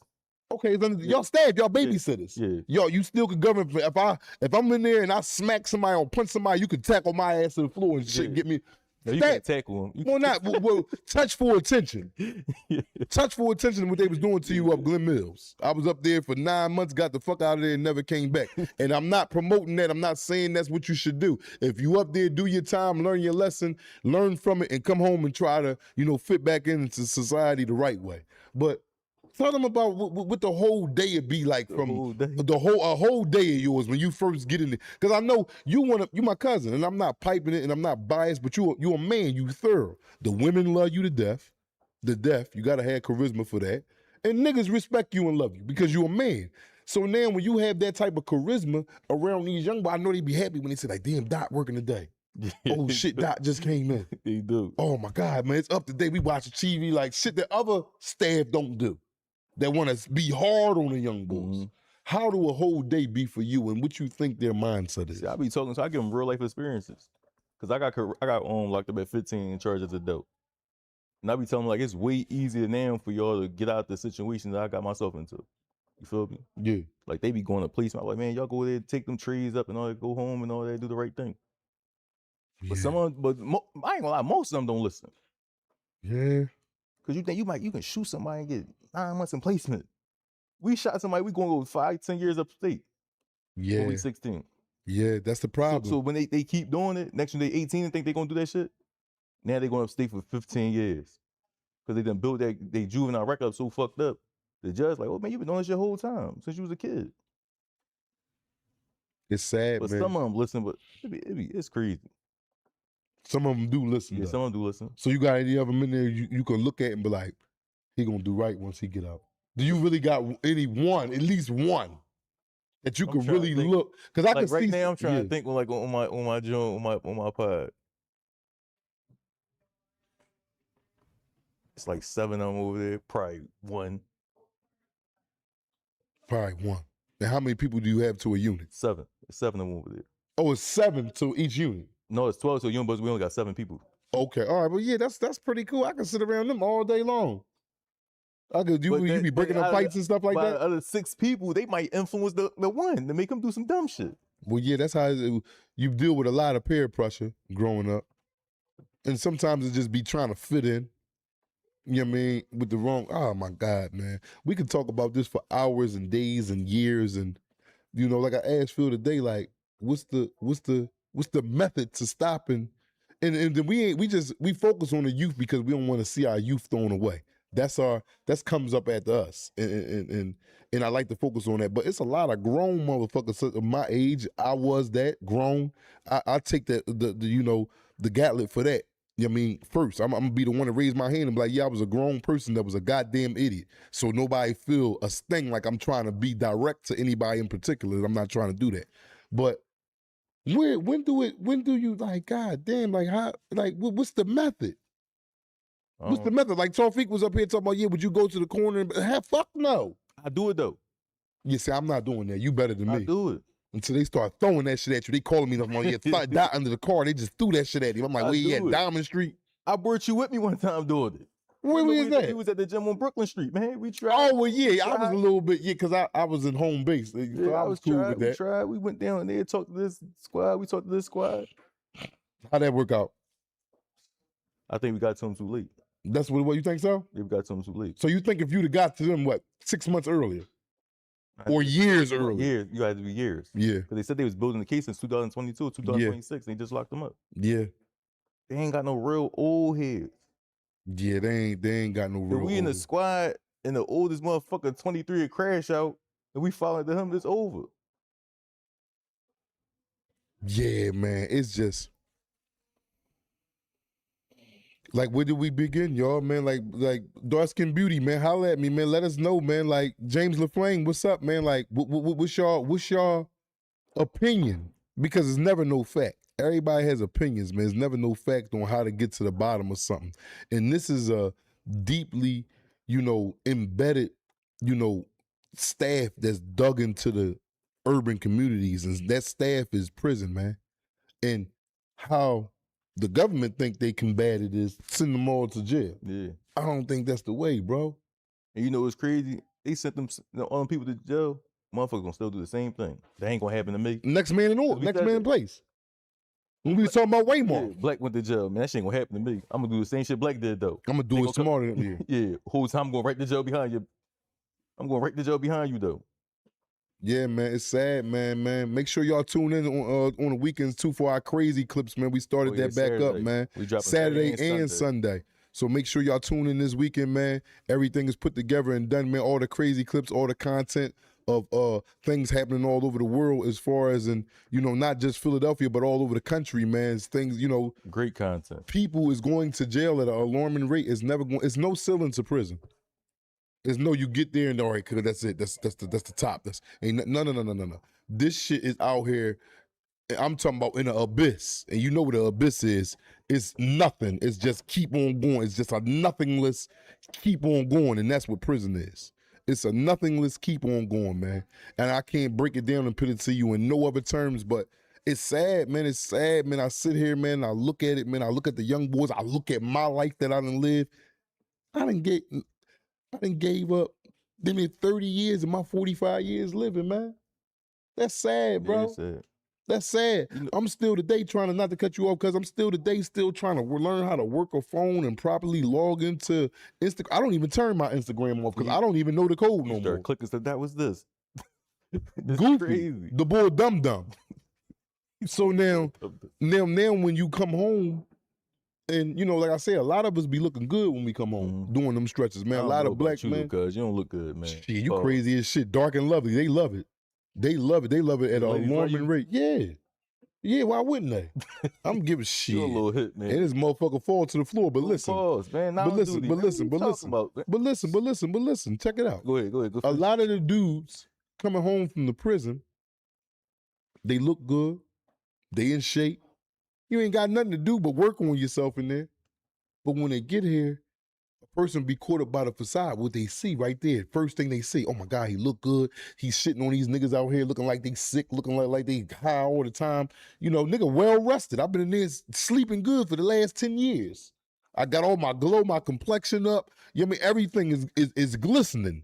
Okay, it's under, y'all staff, y'all babysitters. Yeah. Y'all, you still could govern. If I'm in there and I smack somebody or punch somebody, you could tackle my ass to the floor and shit, get me. No, you can't tackle him. Well, touch for attention. Yeah. Touch for attention to what they was doing to you up Glen Mills. I was up there for 9 months, got the fuck out of there and never came back. And I'm not promoting that. I'm not saying that's what you should do. If you up there, do your time, learn your lesson, learn from it, and come home and try to, fit back into society the right way. But tell them about what the whole day would be like from a whole day of yours when you first get in there. Because I know you my cousin, and I'm not piping it, and I'm not biased, but you a man, you thorough. The women love you to death. You gotta have charisma for that. And niggas respect you and love you because you a man. So now when you have that type of charisma around these young boys, I know they be happy when they say like, damn, Doc working today. Oh shit, Doc just came in. They do. Oh my God, man, it's up to date. We watch TV like shit that other staff don't do. That want to be hard on the young boys. Mm-hmm. How do a whole day be for you, and what you think their mindset is? See, I be talking, so I give them real life experiences. Cause I got locked up at 15 in charge as a dope, and I be telling them like it's way easier now for y'all to get out the situation that I got myself into. You feel me? Yeah. Like they be going to police. I'm like, man, y'all go there, take them trees up and all that, go home and all that, do the right thing. Yeah. But I ain't gonna lie, most of them don't listen. Yeah. Cause you think you can shoot somebody and get 9 months in placement. We shot somebody, we gonna go 5-10 years upstate. Yeah. When we 16. Yeah, that's the problem. So when they keep doing it, next when they 18 and think they gonna do that shit, now they going upstate for 15 years. Cause they done built they juvenile record up so fucked up. The judge like, oh man, you been doing this your whole time since you was a kid. It's sad, but man. Some of them listen, but it's crazy. Some of them do listen. Yeah, some of them do listen. So you got any of them in there you can look at and be like, he gonna do right once he get out. Do you really got at least one, that you can really look? Because I can see right now I'm trying to think on my pod. It's like 7 of them over there, probably one. Probably one. And how many people do you have to a unit? 7. It's 7 of them over there. Oh, it's 7 to each unit. No, it's 12 to a unit, but we only got 7 people. Okay, all right, well, yeah, that's pretty cool. I can sit around them all day long. You be breaking up fights and stuff like that. The other 6 people, they might influence the one to make them do some dumb shit. Well, yeah, that's how you deal with a lot of peer pressure growing up, and sometimes it just be trying to fit in. You know what I mean? With the wrong. Oh my God, man, we could talk about this for hours and days and years, and like I asked Phil today, like, what's the method to stopping? And then we focus on the youth because we don't want to see our youth thrown away. That comes up after us, and I like to focus on that. But it's a lot of grown motherfuckers of my age. I was that grown. I take the gauntlet for that. You know what I mean? First, I'm gonna be the one to raise my hand and be like, yeah, I was a grown person that was a goddamn idiot. So nobody feel a sting like I'm trying to be direct to anybody in particular. I'm not trying to do that. But when do you like, God damn, like how, like what's the method? What's the method? Like Tawfiq was up here talking about, yeah, would you go to the corner and fuck no. I do it though. You see, I'm not doing that. You better than me. I do it. Until they start throwing that shit at you. They calling me die under the car. They just threw that shit at him. I'm like, where you at? Diamond Street? I brought you with me one time doing it. Where was that? He was at the gym on Brooklyn Street, man. We tried. Oh, well, yeah. I was a little bit, because I was in home base. So yeah, I was cool with that. We tried. We went down there, talked to this squad. We talked to this squad. How'd that work out? I think we got to them too late. That's what you think so? Yeah, we got to them too late. So you think if you'd have got to them, 6 months earlier? Or years earlier? Years. You had to be years. Yeah. Because they said they was building the case since 2022, 2026, and they just locked them up. Yeah. They ain't got no real old heads. Yeah, they ain't got no real we in the squad, and the oldest motherfucker, 23, a crash out, and we following to him, it's over. Yeah, man. It's just... Like, where did we begin, y'all, man? Like Dark Skin Beauty, man. Holla at me, man. Let us know, man. Like, James LaFlame, what's up, man? Like, what's y'all opinion? Because it's never no fact. Everybody has opinions, man. There's never no fact on how to get to the bottom of something. And this is a deeply, embedded, staff that's dug into the urban communities. And that staff is prison, man. And how the government think they combat it is send them all to jail. Yeah. I don't think that's the way, bro. And what's crazy? They sent them all them people to jail. Motherfuckers gonna still do the same thing. That ain't gonna happen to me. Next man in order. Next man in place. When we was talking about Waymar. Yeah, Black went to jail, man. That shit ain't gonna happen to me. I'm gonna do the same shit Black did though. I'm gonna do it smarter than you. Yeah. Whole time I'm gonna right the jail behind you. I'm gonna right the jail behind you though. Yeah, man, it's sad, man. Make sure y'all tune in on the weekends too for our crazy clips, man. We started that back Saturday. up, man. We dropping Saturday and Sunday. So make sure y'all tune in this weekend, man. Everything is put together and done, man. All the crazy clips, all the content of things happening all over the world, as far as in not just Philadelphia, but all over the country, man. It's things great content. People is going to jail at an alarming rate. It's no ceiling to prison. There's no, you get there and all right, cause that's it. That's the top. No. This shit is out here. I'm talking about in an abyss, and you know what the abyss is. It's nothing. It's just keep on going. It's just a nothingless keep on going, and that's what prison is. It's a nothingless keep on going, man. And I can't break it down and put it to you in no other terms, but it's sad, man. It's sad, man. I sit here, man. I look at it, man. I look at the young boys. I look at my life that I done lived. I done gave up 30 years of my 45 years living, man. That's sad, bro. Yeah, sad. That's sad. I'm still today trying not to cut you off, because I'm still today trying to learn how to work a phone and properly log into Instagram. I don't even turn my Instagram off because I don't even know the code no more. Clicking stuff. That was this. Goofy. Crazy. The boy dumb. So now when you come home, and like I said, a lot of us be looking good when we come home doing them stretches, man. A lot of black men. Because you don't look good, man. Shit, you crazy as shit. Dark and lovely. They love it. They love it. They love it at an alarming rate. Yeah. Yeah, why wouldn't they? I'm giving shit. You're a little hit, man. And this motherfucker fall to the floor. But listen. Pause, man. But listen. Check it out. Go ahead. A lot of the dudes coming home from the prison, they look good. They in shape. You ain't got nothing to do but work on yourself in there. But when they get here, a person be caught up by the facade, what they see right there. First thing they see, oh my God, he look good. He's shitting on these niggas out here looking like they sick, looking like they high all the time. Nigga well rested. I've been in there sleeping good for the last 10 years. I got all my glow, my complexion up. You know what I mean? Everything is glistening.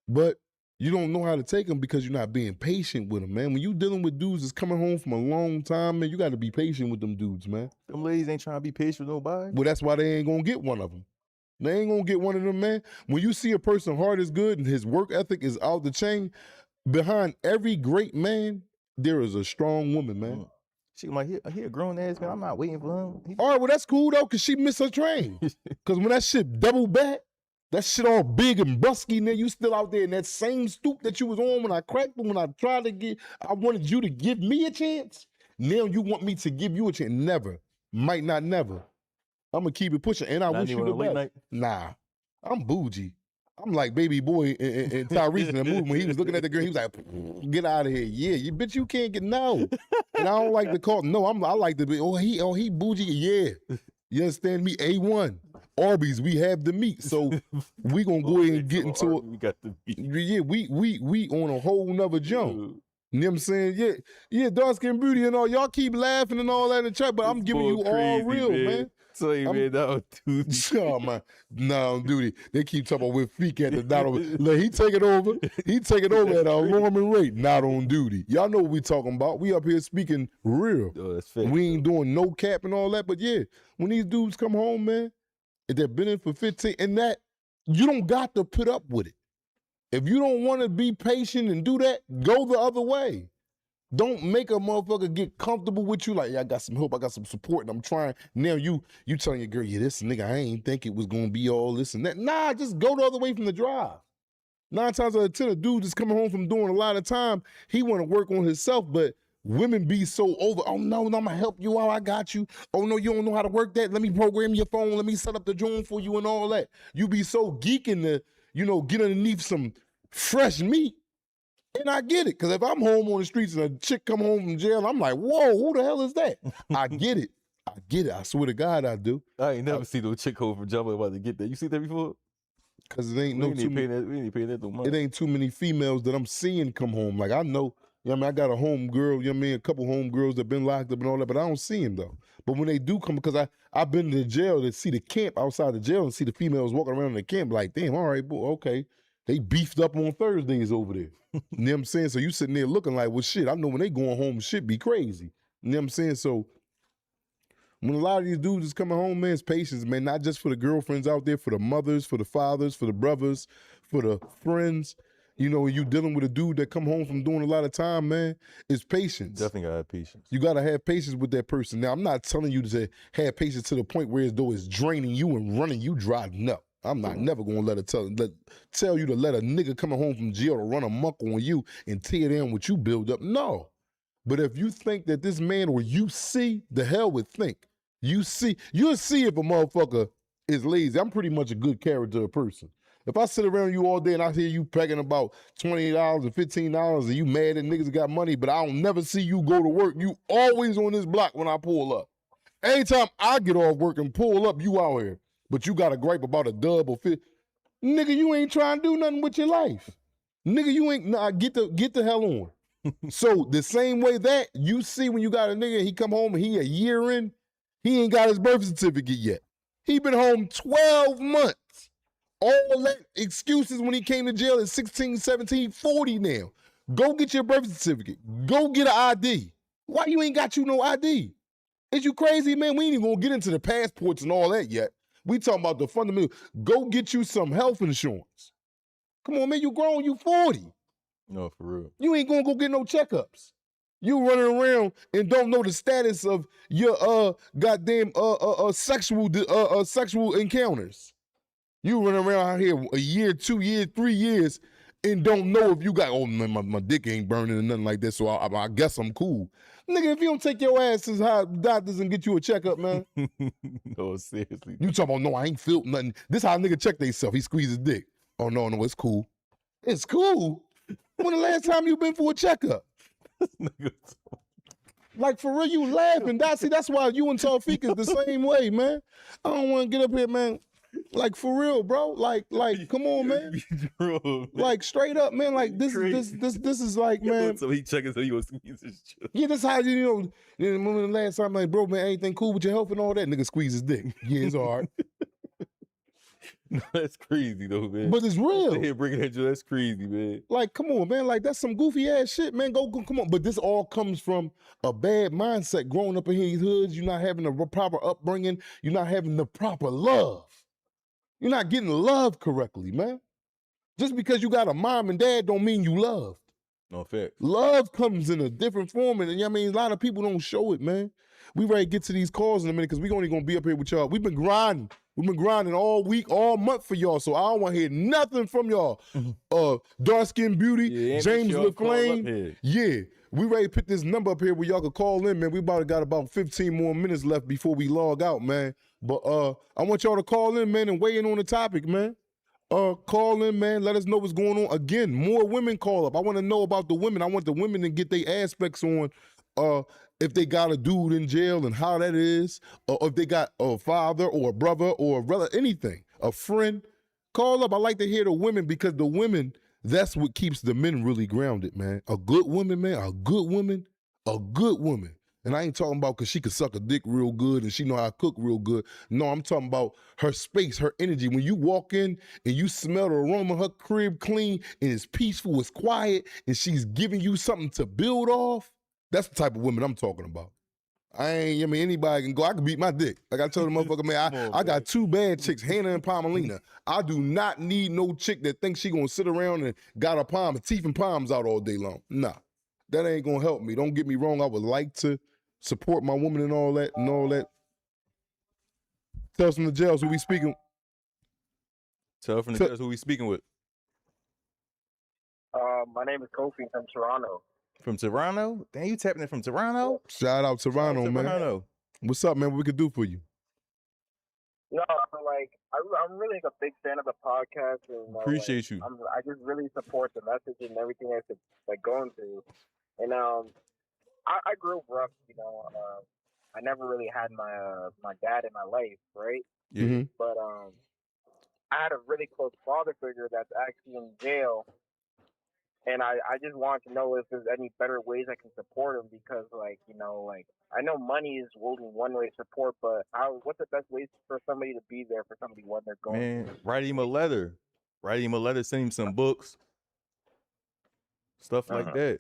But you don't know how to take them because you're not being patient with them, man. When you dealing with dudes that's coming home from a long time, man, you got to be patient with them dudes, man. Them ladies ain't trying to be patient with nobody. Well, that's why they ain't gonna get one of them. They ain't gonna get one of them, man. When you see a person heart is good and his work ethic is out the chain, behind every great man, there is a strong woman, man. She like, he a grown ass man. I'm not waiting for him. All right, well, that's cool though, cause she missed her train. Cause when that shit double back, that shit all big and brusky, and then you still out there in that same stoop that you was on when I cracked them, when I tried to get, I wanted you to give me a chance. Now you want me to give you a chance. Never. Might not never. I'm gonna keep it pushing, and I wish you the best. Nah, I'm bougie. I'm like baby boy and Tyrese in the movie when he was looking at the girl, he was like, "Get out of here, yeah, you bitch, you can't get no." And I don't like to call no. I like to be. Oh he bougie, yeah. You understand me? A1 Arby's, we have the meat, so we gonna go ahead and get into it. We got the meat. Yeah, we on a whole nother jump. You know what I'm saying? Yeah, dark skin beauty and all. Y'all keep laughing and all that in the chat, but I'm giving you all real, man. So you man, that dude. Oh man, no, dude. They keep talking about with feet at the not on. Look, he take it over. He take it over at an alarming rate. Not on duty. Y'all know what we talking about. We up here speaking real. Oh, that's fair. We ain't doing no cap and all that. But yeah, when these dudes come home, man, if they've been in for 15, and that you don't got to put up with it. If you don't want to be patient and do that, go the other way. Don't make a motherfucker get comfortable with you like, yeah, I got some help, I got some support, and I'm trying. Now you telling your girl, yeah, this nigga, I ain't think it was gonna be all this and that. Nah, just go the other way from the drive. 9 times out of 10, a dude just coming home from doing a lot of time, he wanna work on himself, but women be so over, oh no, I'm gonna help you out, I got you. Oh no, you don't know how to work that, let me program your phone, let me set up the drone for you and all that. You be so geeking to, get underneath some fresh meat. And I get it, because if I'm home on the streets and a chick come home from jail, I'm like, whoa, who the hell is that? I get it. I swear to God I do. I ain't never seen no chick home from jail about to get that. You see that before? Because it ain't we ain't paying that no money. It ain't too many females that I'm seeing come home. Like I know, I got a home girl, a couple home girls that been locked up and all that, but I don't see them though. But when they do come, because I've been to the jail to see the camp outside the jail and see the females walking around in the camp like, damn, all right, boy, okay. They beefed up on Thursdays over there. You know what I'm saying? So you sitting there looking like, well, shit, I know when they going home, shit be crazy. You know what I'm saying? So when a lot of these dudes is coming home, man, it's patience, man, not just for the girlfriends out there, for the mothers, for the fathers, for the brothers, for the friends. You dealing with a dude that come home from doing a lot of time, man, it's patience. Definitely gotta have patience. You gotta have patience with that person. Now, I'm not telling you to have patience to the point where as though it's draining you and running you dry. No. I'm not never gonna tell you to let a nigga coming home from jail to run amok on you and tear down what you build up. No. But if you think that this man or you see, the hell with think. You'll see if a motherfucker is lazy. I'm pretty much a good character of person. If I sit around you all day and I hear you packing about $20 and $15 and you mad that niggas got money, but I don't never see you go to work, you always on this block when I pull up. Anytime I get off work and pull up, you out here. But you got a gripe about a dub or fit. Nigga, you ain't trying to do nothing with your life. Nigga, you ain't, get the hell on. So the same way that you see when you got a nigga, he come home and he a year in, he ain't got his birth certificate yet. He been home 12 months. All that excuses when he came to jail at 16, 17, 40 now. Go get your birth certificate. Go get an ID. Why you ain't got you no ID? Is you crazy, man? We ain't even gonna get into the passports and all that yet. We talking about the fundamental. Go get you some health insurance. Come on, man, you grown, you 40. No, for real. You ain't gonna go get no checkups. You running around and don't know the status of your goddamn sexual encounters. You running around out here a year, 2 years, 3 years, and don't know if you got, oh man, my dick ain't burning or nothing like that, so I guess I'm cool. Nigga, if you don't take your ass to the doctors and get you a checkup, man. No, seriously. You talking about, no, I ain't felt nothing. This how a nigga check theyself. He squeeze his dick. Oh, no, it's cool. It's cool? When the last time you been for a checkup? Like, for real, you laughing. See, that's why you and Tawfiq is the same way, man. I don't want to get up here, man. Like for real, bro. Like, come on, man. Like straight up, man. Like this is like, man. So he checking so he was squeeze his chest. Yeah, that's how you know. Then the last time, like, bro, man, anything cool with your health and all that? Nigga squeeze his dick. Yeah, it's hard. No, that's crazy though, man. But it's real. Here bringing that, that's crazy, man. Like, come on, man. Like, that's some goofy ass shit, man. Go, come on. But this all comes from a bad mindset. Growing up in these hoods, you're not having the proper upbringing. You're not having the proper love. You're not getting love correctly, man. Just because you got a mom and dad don't mean you loved. No fact. Love comes in a different form, and I mean, a lot of people don't show it, man. We ready to get to these calls in a minute because we only gonna be up here with y'all. We've been grinding. We've been grinding all week, all month for y'all, so I don't want to hear nothing from y'all. Dark Skin Beauty, Yeah, James sure LaFlame. Yeah, we ready to put this number up here where y'all can call in, man. We got about 15 more minutes left before we log out, man. But I want y'all to call in, man, and weigh in on the topic, man. Call in, man. Let us know what's going on. Again, more women call up. I want to know about the women. I want the women to get their aspects on if they got a dude in jail and how that is, or if they got a father or a brother or a relative, anything, a friend. Call up. I like to hear the women because the women, that's what keeps the men really grounded, man. A good woman, man, a good woman. And I ain't talking about because she could suck a dick real good and she know how to cook real good. No, I'm talking about her space, her energy. When you walk in and you smell the aroma, her crib clean and it's peaceful, it's quiet, and she's giving you something to build off, that's the type of woman I'm talking about. I mean, anybody can go. I can beat my dick. Like I told the motherfucker, man, I got two bad chicks, Hannah and Palmelina. I do not need no chick that thinks she gonna sit around and got her teeth and palms out all day long. Nah, that ain't gonna help me. Don't get me wrong. I would like to support my woman and all that. Tell us from the jails who we speaking. Tell from the jails who we speaking with. My name is Kofi from Toronto. From Toronto? Damn, you tapping it from Toronto? Shout out Toronto, man. Toronto. What's up, man? What we can do for you? No, like I'm really a big fan of the podcast. And, Appreciate you. I just really support the message and everything that's like going through. And I grew up rough, you know. I never really had my dad in my life, right? Yeah. Mm-hmm. But I had a really close father figure that's actually in jail. And I just wanted to know if there's any better ways I can support him because, like, you know, like, I know money is only one way to support, but what's the best ways for somebody to be there for somebody when they're going? Man, write him a letter. Send him some books. Stuff like that.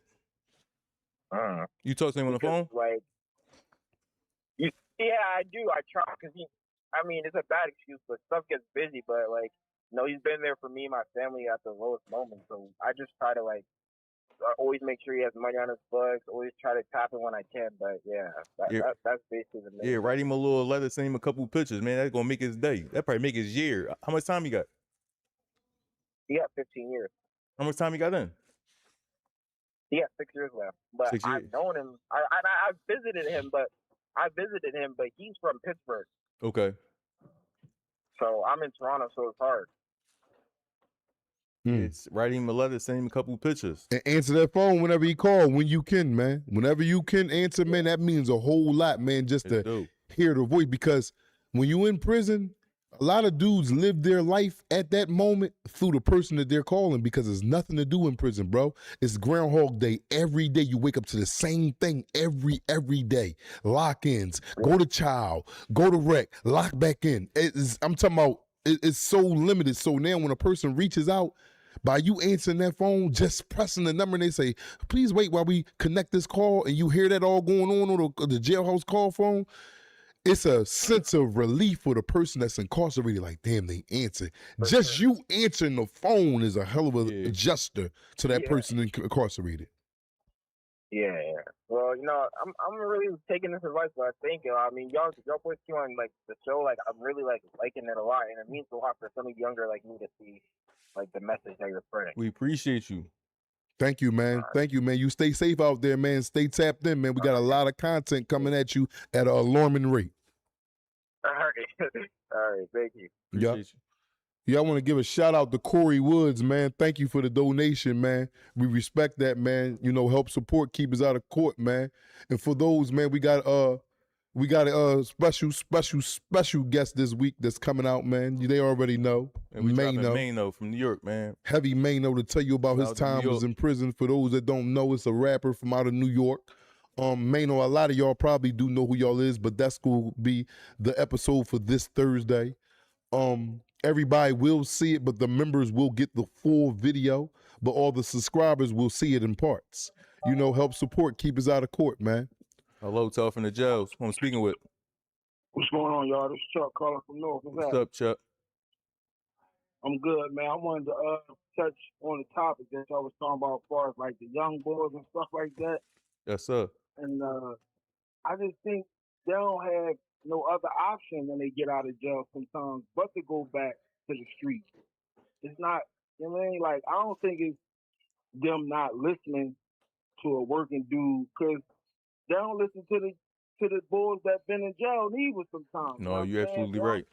You talk to him on the phone? Like, yeah, I do. I try because it's a bad excuse, but stuff gets busy. But like, you know, he's been there for me and my family at the lowest moment. So I just try to like always make sure he has money on his books. Always try to tap it when I can. But yeah, that's basically the main. Yeah, write him a little letter, send him a couple pictures, man. That's gonna make his day. That probably make his year. How much time you got? He got 15 years. How much time you got in? He got 6 years left. But 6 years. I've known him. I visited him, but he's from Pittsburgh. Okay. So I'm in Toronto, so it's hard. It's write him a letter, send him a couple pictures. And answer that phone whenever you call, when you can, man. Whenever you can answer, man, that means a whole lot, man, just to hear the voice. Because when you in prison, a lot of dudes live their life at that moment through the person that they're calling because there's nothing to do in prison, bro. It's Groundhog Day. Every day you wake up to the same thing every day. Lock-ins, go to child, go to rec, lock back in. I'm talking about it's so limited. So now when a person reaches out, by you answering that phone, just pressing the number and they say, please wait while we connect this call, and you hear that all going on the jailhouse call phone, it's a sense of relief for the person that's incarcerated. Like, damn, they answered. Just you answering the phone is a hell of a adjuster to that person incarcerated. Yeah. Well, you know, I'm really taking this advice, but I think, y'all boys keep on like the show. Like, I'm really like liking it a lot, and it means a lot for somebody younger like me to see like the message that you're spreading. We appreciate you. Thank you, man. Thank you, man. You stay safe out there, man. Stay tapped in, man. We got a lot of content coming at you at an alarming rate. All right. All right. Thank you. Appreciate you. Yeah, I want to give a shout out to Corey Woods, man. Thank you for the donation, man. We respect that, man. You know, help support, keep us out of court, man. And for those, man, we got We got a special guest this week that's coming out, man. They already know. And we dropping Mano. Mano from New York, man. Heavy Mano to tell you about his Shout out to New time was York. in prison. For those that don't know, it's a rapper from out of New York. Mano, a lot of y'all probably do know who y'all is, but that's going to be the episode for this Thursday. Everybody will see it, but the members will get the full video, but all the subscribers will see it in parts. You know, help support, keep us out of court, man. Hello, Tough from the jails. Who I'm speaking with. What's going on, y'all? This is Chuck calling from North. What's up, Chuck? I'm good, man. I wanted to touch on the topic that y'all was talking about as far as like the young boys and stuff like that. Yes, sir. And I just think they don't have no other option when they get out of jail sometimes but to go back to the streets. It's not, you know what I mean? Like, I don't think it's them not listening to a working dude because they don't listen to the boys that been in jail neither sometimes. No, you're absolutely right.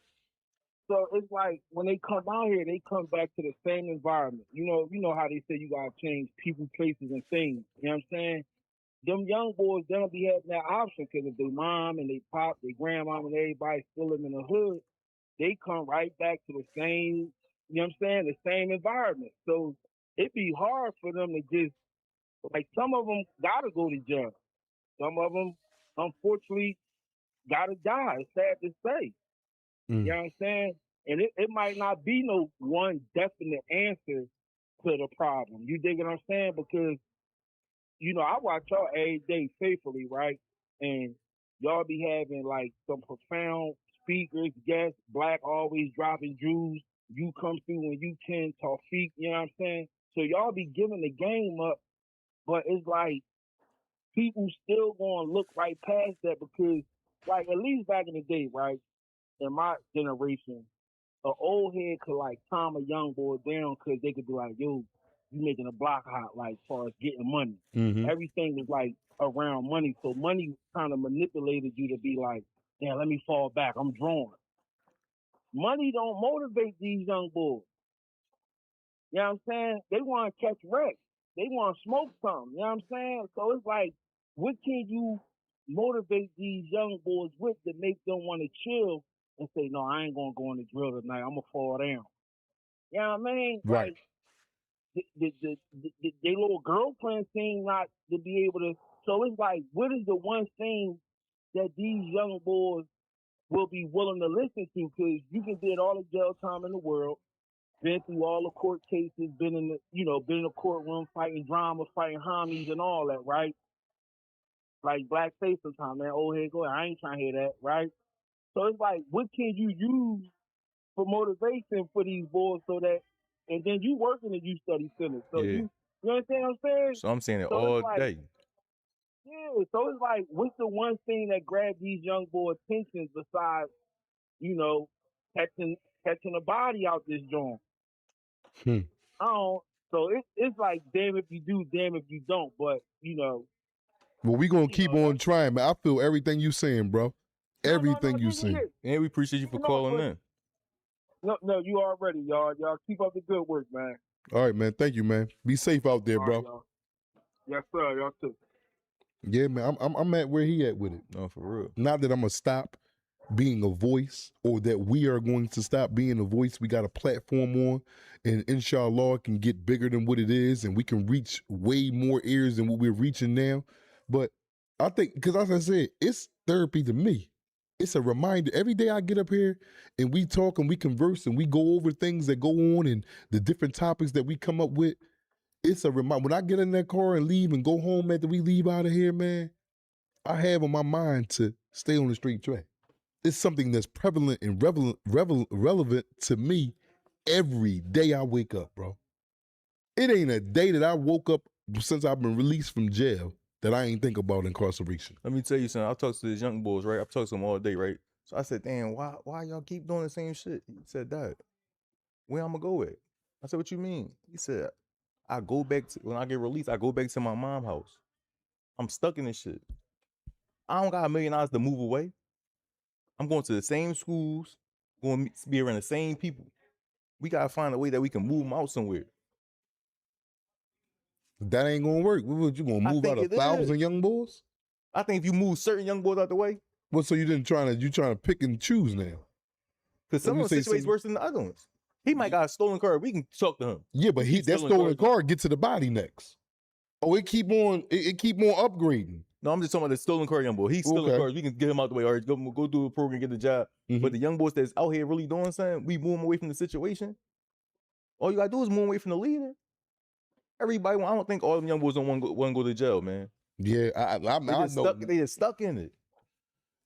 So it's like when they come out here, they come back to the same environment. You know how they say you gotta change people, places, and things. You know what I'm saying? Them young boys, they don't be having that option because if their mom and they pop, their grandma and everybody still live in the hood, they come right back to the same, you know what I'm saying, the same environment. So it'd be hard for them to just, like some of them gotta go to jail. Some of them, unfortunately, gotta die. It's sad to say. You know what I'm saying? And it might not be no one definite answer to the problem. You dig what I'm saying? Because, you know, I watch y'all every day faithfully, right? And y'all be having like some profound speakers, guests, Black always dropping Jews. You come through when you can, Tawfiq, you know what I'm saying? So y'all be giving the game up, but it's like people still gonna look right past that because, like, at least back in the day, right? In my generation, an old head could like calm a young boy down because they could be like, yo, you making a block hot, like, as far as getting money. Mm-hmm. Everything was like around money. So money kind of manipulated you to be like, damn, let me fall back. I'm drawn. Money don't motivate these young boys. You know what I'm saying? They want to catch wrecks. They want to smoke something. You know what I'm saying? So it's like, what can you motivate these young boys with to make them want to chill and say, no, I ain't going to go in the drill tonight. I'm going to fall down. You know what I mean? Right. Like, their little girlfriend seem not to be able to. So it's like, what is the one thing that these young boys will be willing to listen to? Because you can get all the jail time in the world, been through all the court cases, been in the courtroom fighting drama, fighting homies and all that, right? Like blackface sometimes, man. Old head go, I ain't trying to hear that, right? So it's like, what can you use for motivation for these boys so that, and then you work in the youth study center. So Yeah. you understand what I'm saying? So I'm saying it So all it's like, day. yeah, so it's like, what's the one thing that grabs these young boys' attention besides, catching a body out this joint? I don't. So it's like, damn if you do, damn if you don't. But Well, we gonna keep on trying, man. I feel everything you saying, bro. Everything you saying. And we appreciate you for calling in. No, you already, y'all. Y'all keep up the good work, man. All right, man. Thank you, man. Be safe out there, All bro. right, y'all. Yes, sir. Y'all too. Yeah, man. I'm at where he at with it. No, for real. Not that I'm gonna stop being a voice or that we are going to stop being a voice. We got a platform on, and inshallah it can get bigger than what it is, and we can reach way more ears than what we're reaching now. But I think, because as I said, it's therapy to me. It's a reminder. Every day I get up here and we talk and we converse and we go over things that go on and the different topics that we come up with. It's a reminder. When I get in that car and leave and go home after we leave out of here, man, I have on my mind to stay on the straight track. It's something that's prevalent and relevant to me every day I wake up, bro. It ain't a day that I woke up since I've been released from jail that I ain't think about incarceration. Let me tell you something. I talked to these young boys, right? I've talked to them all day, right? So I said, damn, why y'all keep doing the same shit? He said, Dad, where I'm gonna go at? I said, what you mean? He said, I go back to, when I get released, I go back to my mom's house. I'm stuck in this shit. I don't got $1 million to move away. I'm going to the same schools, going to be around the same people. We gotta find a way that we can move them out somewhere. That ain't gonna work. What, you gonna move out 1,000 young boys? I think if you move certain young boys out the way, Well, so you trying to pick and choose now? Because some you of the say situations some- worse than the other ones. He might got a stolen car. We can talk to him. Yeah, but that stolen car get to the body next. Oh, it keep on upgrading. No, I'm just talking about the stolen car young boy. He's stealing Okay. cars. We can get him out the way. All right, go do a program, get the job. But the young boys that's out here really doing something, we move them away from the situation. All you gotta do is move away from the leader. Everybody, I don't think all them young boys don't want to go to jail, man. Yeah, I know. They just stuck in it.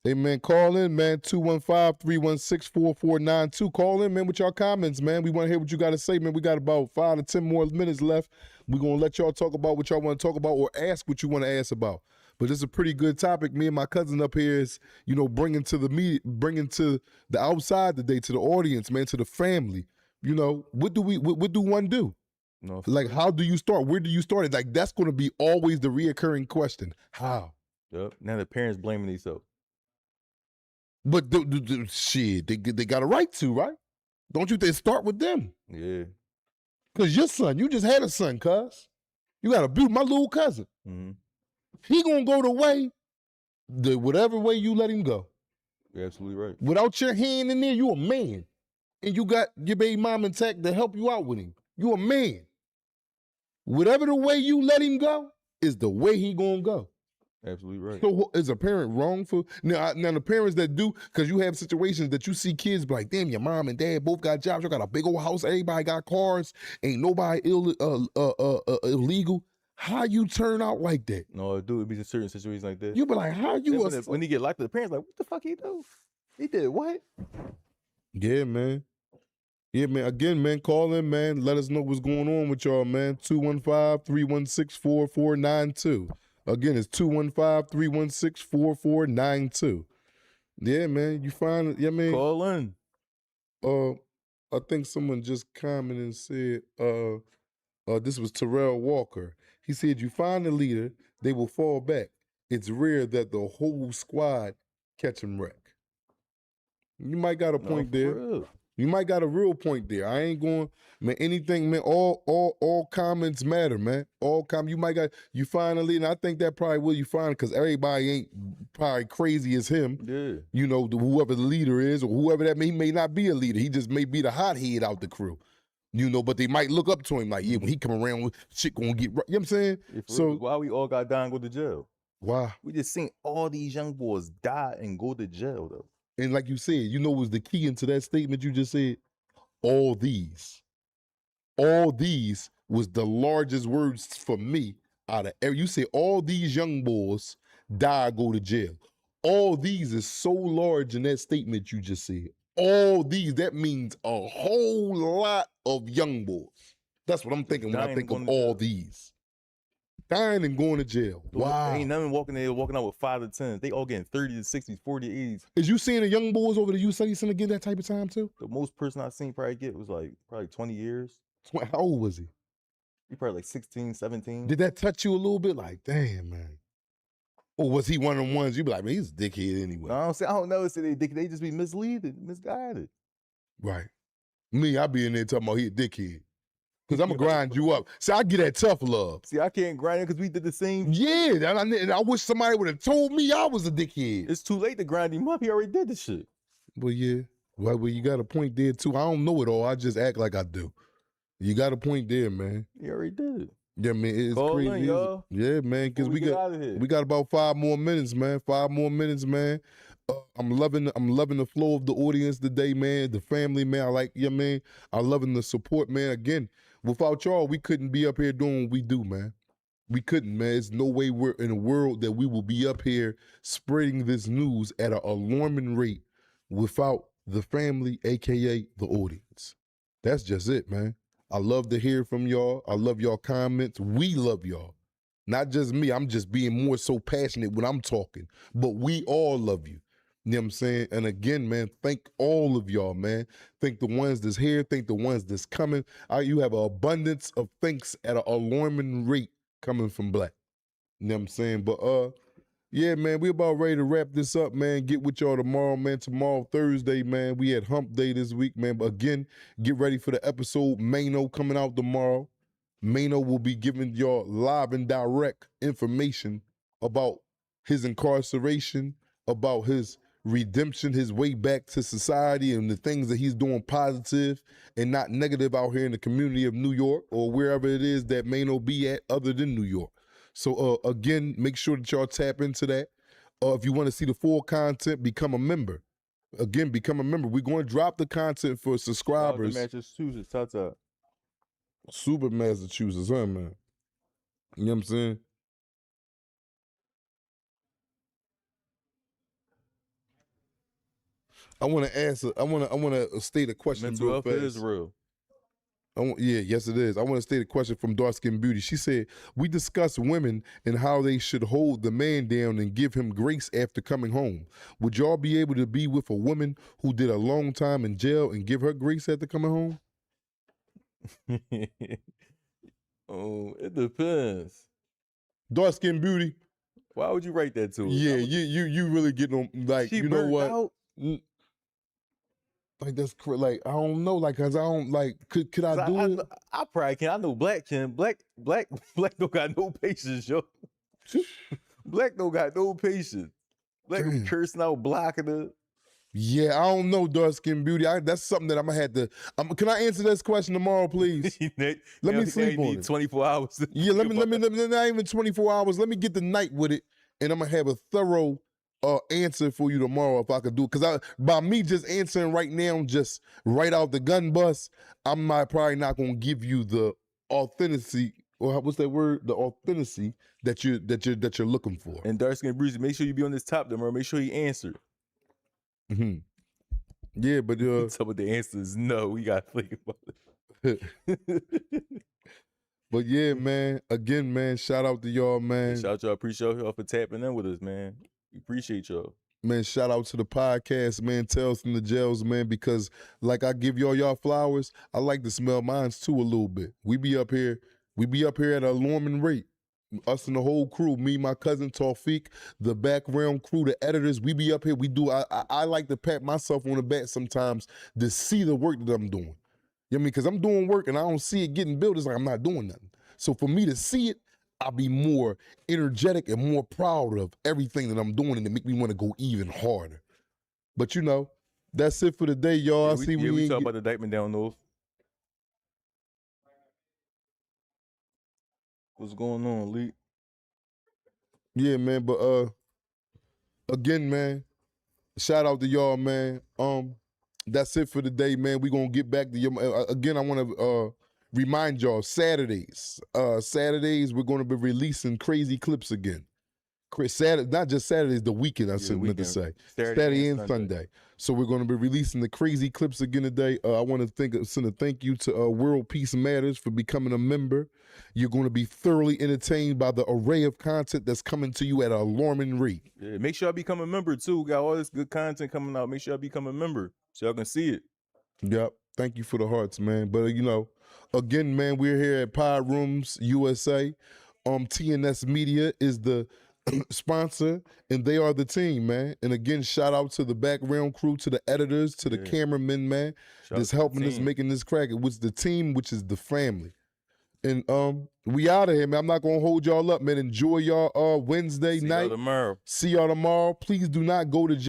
Hey, man, call in, man, 215-316-4492. Call in, man, with your comments, man. We want to hear what you got to say, man. We got about 5 to 10 more minutes left. We're going to let y'all talk about what y'all want to talk about or ask what you want to ask about. But this is a pretty good topic. Me and my cousin up here is, bringing to the media, bringing to the outside today, to the audience, man, to the family. What do one do? No, like, how do you start? Where do you start it? Like, that's going to be always the reoccurring question. How? Yep. Now the parents blaming themselves. But shit, they got a right to, right? Don't you think start with them? Yeah. Because your son, you just had a son, cuz. You got a my little cousin. Mm-hmm. He gonna go whatever way you let him go. You're absolutely right. Without your hand in there, you a man. And you got your baby mom intact to help you out with him. You a man. Whatever the way you let him go is the way he gonna go. Absolutely right. So is a parent wrong for now the parents that do, because you have situations that you see kids be like, damn, your mom and dad both got jobs, you got a big old house, everybody got cars, ain't nobody illegal. How you turn out like that? No, it do. It be in certain situations like that. You be like, how you when he get locked up, the parents like, what the fuck he do? He did what? Yeah, man. Yeah, man. Again, man, call in, man. Let us know what's going on with y'all, man. 215-316-4492. Again, it's 215-316-4492. Yeah, man. You find it. Yeah, man. Call in. I think someone just commented and said, this was Terrell Walker. He said, you find the leader, they will fall back. It's rare that the whole squad catch him wreck. You might got a point there. Real. You might got a real point there. I ain't going, man, anything, man, all comments matter, man. You might got, you find a leader, and I think that probably will you find, because everybody ain't probably crazy as him. Yeah. Whoever the leader is, or whoever that may, he may not be a leader. He just may be the hothead out the crew. But they might look up to him like, yeah, when he come around, shit gonna get right. You know what I'm saying? Yeah, so why we all got die and go to jail? Why? We just seen all these young boys die and go to jail, though. And like you said, was the key into that statement you just said? All these was the largest words for me out of every. You say all these young boys die, go to jail. All these is so large in that statement you just said. All these, that means a whole lot of young boys. That's what I'm thinking when I think of all these. Dying and going to jail. Wow. Ain't nothing walking out with 5 to 10. They all getting 30 to 60s, 40 to 80s. Is you seeing the young boys over the youth study center get that type of time too? The most person I've seen probably get was probably 20 years. How old was he? He probably like 16, 17. Did that touch you a little bit? Like, damn, man. Or was he one of them ones you be like, man, he's a dickhead anyway? No, I don't know. They just be misguided. Right. Me, I be in there talking about he a dickhead. Because I'm going to grind you up. See, I get that tough love. See, I can't grind it because we did the same. Yeah, and I wish somebody would have told me I was a dickhead. It's too late to grind him up. He already did the shit. Well, yeah. Well, you got a point there, too. I don't know it all. I just act like I do. You got a point there, man. He already did it. Yeah, man, it's Call crazy. in, y'all. Yeah, man, because we got about 5 more minutes, man. 5 more minutes, man. I'm loving the flow of the audience today, man. The family, man. I like, yeah, man. I'm loving the support, man. Again, without y'all, we couldn't be up here doing what we do, man. We couldn't, man. There's no way we're in a world that we will be up here spreading this news at an alarming rate without the family, AKA the audience. That's just it, man. I love to hear from y'all. I love y'all comments. We love y'all. Not just me. I'm just being more so passionate when I'm talking. But we all love you. You know what I'm saying? And again, man, thank all of y'all, man. Thank the ones that's here. Thank the ones that's coming. You have an abundance of thanks at an alarming rate coming from Black. You know what I'm saying? But yeah, man, we about ready to wrap this up, man. Get with y'all tomorrow, man. Tomorrow, Thursday, man. We had hump day this week, man. But again, get ready for the episode. Mano coming out tomorrow. Mano will be giving y'all live and direct information about his incarceration, about his redemption, his way back to society, and the things that he's doing positive and not negative out here in the community of New York or wherever it is that Mano be at other than New York. So again, make sure that y'all tap into that. If you want to see the full content, become a member. Again, become a member. We're going to drop the content for subscribers. Massachusetts, Tata. Super Massachusetts, huh, man? You know what I'm saying? I want to answer. I want to state a question. Mental real health fast. is real. Yes, it is. I want to state a question from Dark Skin Beauty. She said, we discuss women and how they should hold the man down and give him grace after coming home. Would y'all be able to be with a woman who did a long time in jail and give her grace after coming home? Oh, it depends. Dark Skin Beauty. Why would you write that to her? Yeah, you really getting on, like, She you know what? out? Like, that's like, I don't know, like, cause I don't, like, could I do it? I probably can. I know Black can. Black don't got no patience, yo. Black don't got no patience. Black Damn. cursing out, blocking her. Yeah, I don't know, Dark Skin Beauty. That's something that I'm gonna have to. Can I answer this question tomorrow, please? Let me sleep on it. 24 hours. Yeah, let me not even 24 hours. Let me get the night with it, and I'm gonna have a thorough answer for you tomorrow if I could do it. Because by me just answering right now, just right out the gun bus, I'm probably not gonna give you the authenticity, or what's that word? The authenticity that you're looking for. And Dark Skin Bruce, make sure you be on this top tomorrow. Make sure you answer. Mm-hmm. Yeah, but some of the answer is no. We gotta think about it. But yeah, man. Again, man. Shout out to y'all, man. Shout out y'all. Appreciate y'all for tapping in with us, man. We appreciate y'all. Man, shout out to the podcast, man. Tales from the Jails, man. Because like I give y'all flowers, I like to smell mines too a little bit. We be up here at a alarming rate. Us and the whole crew, me, my cousin Tawfiq, the background crew, the editors, we be up here. I like to pat myself on the back sometimes to see the work that I'm doing. You know what I mean? Because I'm doing work and I don't see it getting built. It's like I'm not doing nothing. So for me to see it, I'll be more energetic and more proud of everything that I'm doing, and it make me want to go even harder. But you know, that's it for the day, y'all. Yeah, we talk about the indictment down north. What's going on, Lee? Yeah, man, but again, man, shout out to y'all, man. That's it for the day, man. We're gonna get back to your again, I wanna remind y'all, Saturdays, we're gonna be releasing crazy clips again. Not just Saturdays, the weekend, I meant to say. Saturday and Sunday. So we're going to be releasing the crazy clips again today. I want to send a thank you to World Peace Matters for becoming a member. You're going to be thoroughly entertained by the array of content that's coming to you at an alarming rate. Yeah, make sure y'all become a member too. We got all this good content coming out. Make sure y'all become a member so y'all can see it. Yep. Thank you for the hearts, man. But you know, again, man, we're here at Pod Rooms USA. TNS Media is the sponsor, and they are the team, man. And again, shout out to the background crew, to the editors, to the cameramen, man, that's helping us making this crack. It was the team, which is the family. And we out of here, man. I'm not gonna hold y'all up, man. Enjoy y'all Wednesday night. See y'all tomorrow. See y'all tomorrow. Please do not go to jail.